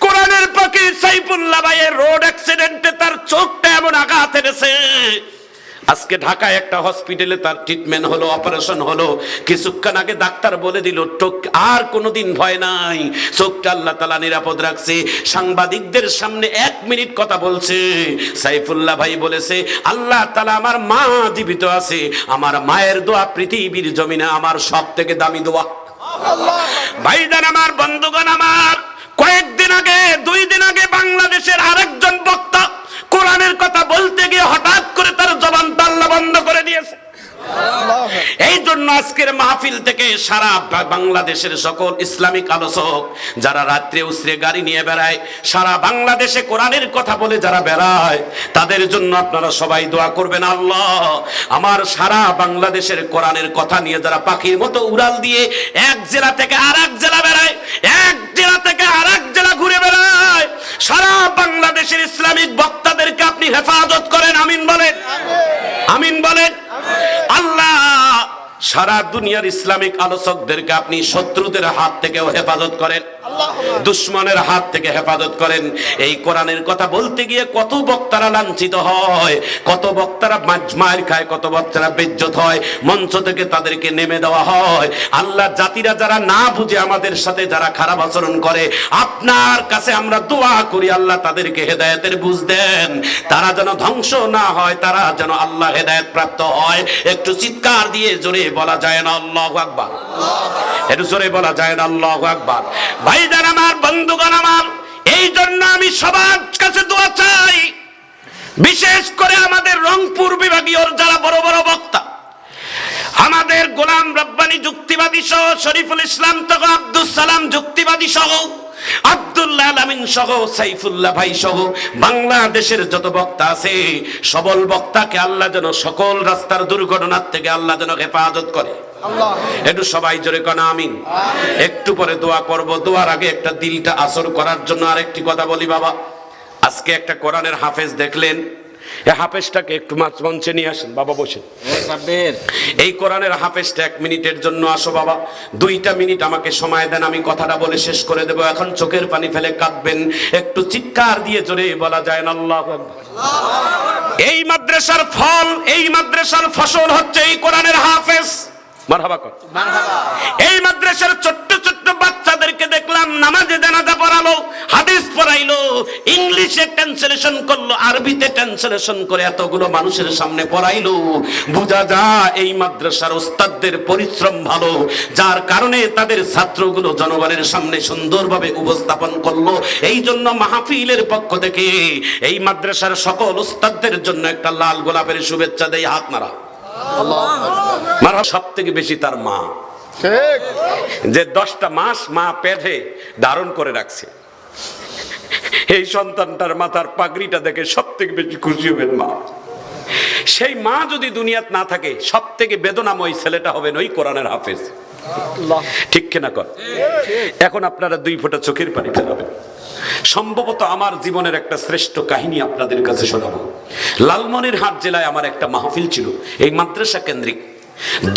কোরআনের পাখি সাইফুল্লাহ ভাইয়ের রোড অ্যাক্সিডেন্টে তার চোখটা এমন আঘাত এনেছে, আজকে ঢাকায় একটা হসপিটালে তার ট্রিটমেন্ট হলো, অপারেশন হলো। কিছুক্ষণ আগে ডাক্তার বলে দিল, চোখ আর কোনোদিন ভয় নাই, চোখটা আল্লাহ তাআলা নিরাপদ রাখছে। সাংবাদিকদের সামনে 1 মিনিট কথা বলছে। সাইফুল্লাহ ভাই বলেছে, আল্লাহ তাআলা আমার মা জীবিত আছে, আমার মায়ের দোয়া পৃথিবীর জমিনে আমার সব থেকে দামি দোয়া। ভাইজান আমার, বন্ধুগণ আমার, কয়েকদিন আগে, 2 দিন আগে বাংলাদেশের আরেকজন বক্তা কোরআনের কথা বলতে গিয়ে হঠাৎ করে তার জবানটা আল্লাহ বন্ধ করে দিয়েছে। এই জন্য আজকের মাহফিল থেকে সারা বাংলাদেশের সকল ইসলামিক আলোচক যারা রাত্রে উসরে গাড়ি নিয়ে বেড়ায়, সারা বাংলাদেশে কোরআনের কথা বলে যারা বেড়ায়, তাদের জন্য আপনারা সবাই দোয়া করবেন। আল্লাহ আমার সারা বাংলাদেশের কোরআনের কথা নিয়ে যারা পাখির মতো উড়াল দিয়ে এক জেলা থেকে আরেক জেলা বেড়ায়, এক জেলা থেকে আরেক জেলা ঘুরে বেড়ায়, সারা বাংলাদেশের ইসলামিক বক্তাদেরকে আপনি হেফাজত করেন, আমিন বলেন, আমিন বলেন। আল্লাহ সারা দুনিয়ার ইসলামিক আলোচকদেরকে আপনি শত্রুদের হাত থেকেও হেফাজত করেন, দুশমনের হাত থেকে হেফাজত করেন। এই কোরআনের কথা বলতে গিয়ে কত বক্তারা লাঞ্ছিত হয়, কত বক্তারা মার খায়, কত বক্তারা বেইজ্জত হয়, মঞ্চ থেকে তাদেরকে নেমে দেওয়া হয়। আল্লাহ, জাতিরা যারা না বুঝে আমাদের সাথে যারা খারাপ আচরণ করে, আপনার কাছে আমরা দোয়া করি, আল্লাহ তাদেরকে হেদায়েতের বুঝ দেন, তারা যেন ধ্বংস না হয়, তারা যেন আল্লাহ হেদায়েত প্রাপ্ত হয়। একটু চিৎকার দিয়ে জোরে বলা যায় না আল্লাহু আকবার? একটু জোরে বলা যায় না আল্লাহু আকবার? ভাইজান আমার, বন্ধুগণ আমার, এই জন্য আমি সবার কাছে দোয়া চাই, বিশেষ করে আমাদের রংপুর বিভাগীয় যারা বড় বড় বক্তা, আমাদের গোলাম রব্বানী যুক্তিবাদী সহ, শরীফুল ইসলাম তক আব্দুল সালাম যুক্তিবাদী সহ, আব্দুল্লাহ আলামিন সহ, সাইফুল্লাহ ভাই সহ বাংলাদেশের যত বক্তা আছে, সবল বক্তাকে আল্লাহ যেন সকল রাস্তার দুর্ঘটনার থেকে আল্লাহ যেন হেফাজত করে। একটু সবাই জোরে কোন আমিন। একটু পরে দোয়া করব, দোয়ার আগে একটা দিলটা আসর করার জন্য আরেকটি কথা বলি বাবা। আজকে একটা কোরআনের হাফেজ দেখলেন, এই হাফেজটাকে একটু মঞ্চে নিয়ে আসেন বাবা, বসে। এই কোরআনের হাফেজটা 1 মিনিটের জন্য আসো বাবা, 2টা মিনিট আমাকে সময় দেন, আমি কথাটা বলে শেষ করে দেব। এখন চোখের পানি ফেলে কাঁদবেন, একটু চিৎকার দিয়ে জোরে বলা যায় না আল্লাহু আকবার। এই মাদ্রাসার ফল, এই মাদ্রাসার ফসল হচ্ছে এই কোরআনের হাফেজ। মারহাবা কর। এই মাদ্রাসার ছোট্ট ছোট্ট বাচ্চাদেরকে দেখলাম নামাজে জানাজা পড়ালো, হাদিস পড়াইলো, ইংলিশে ট্রান্সলেশন করলো, আরবিতে ট্রান্সলেশন করে এতগুলো মানুষের সামনে পড়াইলো। বোঝা যায় এই মাদ্রাসার ওস্তাদদের পরিশ্রম ভালো, যার কারণে তাদের ছাত্রগুলো জনগণের সামনে সুন্দরভাবে উপস্থাপন করলো। এই জন্য মাহফিলের পক্ষ থেকে এই মাদ্রাসার সকল ওস্তাদদের জন্য একটা লাল গোলাপের শুভেচ্ছা দেই, হাত মারা। মারা সব থেকে বেশি তার মা, যে 10টা মাস মা পেটে ধারণ করে রাখছে। এই সন্তানটার মাথার পাগড়িটা দেখে সব থেকে বেশি খুশি হবেন মা। সেই মা যদি দুনিয়াত না থাকে, সব থেকে বেদনাময় ছেলেটা হবেন ওই কোরআনের হাফেজ। ঠিক কিনা কর? এখন আপনারা 2 ফোঁটা চোখের পানি ফেলাবেন। সম্ভবত আমার জীবনের একটা শ্রেষ্ঠ কাহিনী আপনাদের কাছে শোনাবো। লালমনিরহাট জেলায় আমার একটা মাহফিল ছিল, এই মাদ্রাসা কেন্দ্রিক।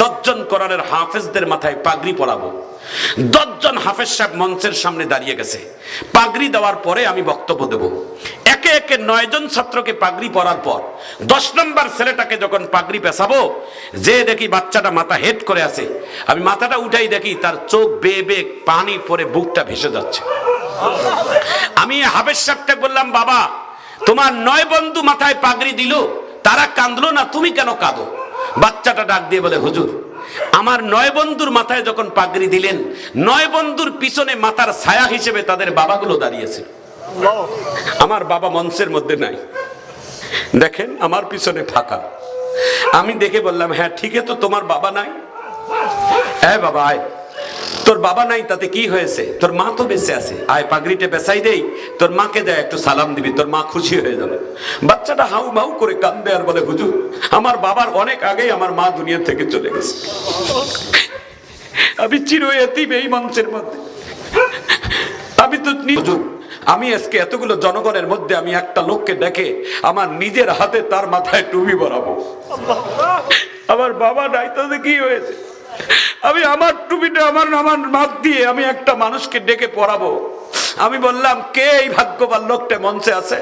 10 জন কোরআনের হাফেজদের মাথায় পাগড়ি পরাবো। 10 জন হাফেজ সাহেব মঞ্চের সামনে দাঁড়িয়ে গেছে। পাগড়ি দেওয়ার পরে আমি বক্তব্য দেব। একে একে 9 জন ছাত্রকে পাগড়ি পরার পর 10 নম্বর ছেলেটাকে যখন পাগড়ি পেছাবো, যে দেখি বাচ্চাটা মাথা হেড করে আছে, আমি মাথাটা উঠাই দেখি তার চোখ বেয়ে বেয়ে পানি পরে বুকটা ভেসে যাচ্ছে। আমি হাফেজ সাহেবকে বললাম, বাবা তোমার 9 বন্ধু মাথায় পাগড়ি দিল, তারা কাঁদলো না, তুমি কেন কাঁদো? বাচ্চাটা ডাক দিয়ে বলে, হুজুর আমার 9 বন্ধুর মাথায় যখন পাগড়ি দিলেন, 9 বন্ধুর পিছনে মাথার ছায়া হিসেবে তাদের বাবাগুলো দাঁড়িয়েছিল। আমার বাবা মঞ্চের মধ্যে নাই, দেখেন আমার পিছনে ফাঁকা। আমি দেখে বললাম, হ্যাঁ ঠিকই তো, তোমার বাবা নাই। হ্যাঁ বাবা আয়, তোর বাবা নাই তাতে কি হয়েছে, তোর মা তো বেঁচে আছে, আয় পাগড়িটা পেছাই দেই, তোর মাকে যায় একটু সালাম দিবি, তোর মা খুশি হয়ে যাবে। বাচ্চাটা হাউ মাউ করে কাঁদবে আর বলে, হুজুর আমার বাবার অনেক আগেই আমার মা দুনিয়া থেকে চলে গেছে, আমি চির এতিম এই মঞ্চের মধ্যে। আমি তো হুজুর, আমি আজকে এতগুলো জনগণের মধ্যে আমি একটা লোককে দেখে আমার নিজের হাতে তার মাথায় টুপি পরাবো। আমার বাবা নাই তাতে কি হয়েছে, আমি আমার টুপিটা আমার মাথ দিয়ে আমি একটা মানুষকে ডেকে পড়াবো। আমি বললাম, কে এই ভাগ্যবান লোকটা মঞ্চে আছে?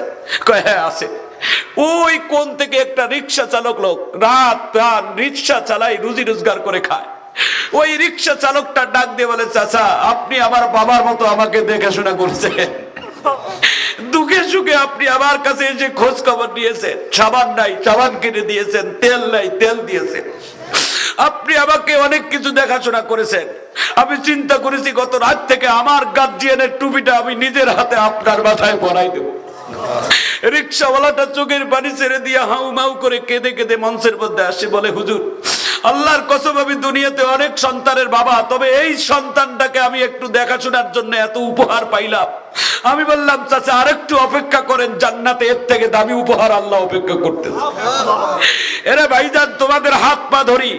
কয় হ্যাঁ আছে। ওই কোন থেকে একটা রিক্সা চালক লোক, রাত রিক্সা চালাই, রুজি রোজগার করে খায়। ওই রিক্সা চালকটা ডাক দিয়ে বলে, চাচা আপনি আমার বাবার মতো আমাকে দেখাশোনা করছেন, দুঃখে সুখে আপনি আমার কাছে এসে খোঁজ খবর নিয়েছেন, সাবান নাই সাবান কিনে দিয়েছেন, তেল নাই তেল দিয়েছেন, আপনি আমাকে অনেক কিছু দেখাশোনা করেছেন। আমি চিন্তা করেছি গত রাত থেকে আমার গার্জিয়ানের টুপিটা আমি নিজের হাতে আপনার মাথায় পরাই দেব। রিক্সাওয়ালাটা চোখের পানি ছেড়ে দিয়ে হাউ মাউ করে কেঁদে কেঁদে মঞ্চের মধ্যে আসে, বলে হুজুর আল্লাহর কসম আমি দুনিয়াতে অনেক সন্তানের বাবা, তবে এই সন্তানটাকে আমি একটু দেখাশোনার জন্য এত উপহার পাইলাম। আমি বললাম, চাচা আরেকটু অপেক্ষা করেন, জান্নাতে এর থেকে দামি উপহার আল্লাহ অপেক্ষা করতেছে। এরে ভাইজান, তোমাদের হাত পা ধরি,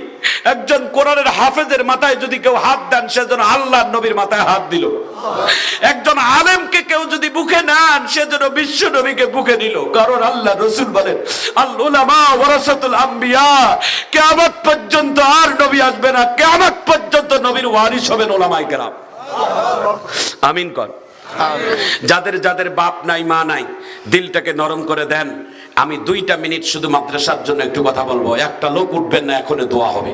একজন কোরআনের হাফেজের মাথায় যদি কেউ হাত দেন, সেজন্য আল্লাহর নবীর মাথায় হাত দিল। একজন আলেমকে কেউ যদি বুকে নেন, সেজন্য বিশ্ব নবীকে বুকে নিল। কারণ আল্লাহ রাসূল বলেন, আল উলামা ওয়ারাসাতুল আম্বিয়া, কিয়ামত পর্যন্ত আর নবী আসবে না, কিয়ামত পর্যন্ত নবীর ওয়ারিস হবেন উলামায়ে কেরাম। আমিন কর। যাদের যাদের বাপ নাই মা নাই, দিলটাকে নরম করে দেন। আমি 2টা মিনিট শুধু মাদ্রাসার জন্য একটু কথা বলবো। একটা লোক উঠবেন না, এখন দোয়া হবে।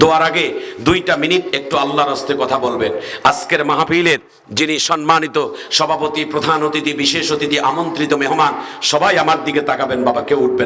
দোয়ার আগে 2টা মিনিট একটু আল্লাহর হস্তে কথা বলবেন। আজকের মাহফিলের যিনি সম্মানিত সভাপতি, প্রধান অতিথি, বিশেষ অতিথি, আমন্ত্রিত মেহমান, সবাই আমার দিকে তাকাবেন বাবা, কেউ উঠবেন।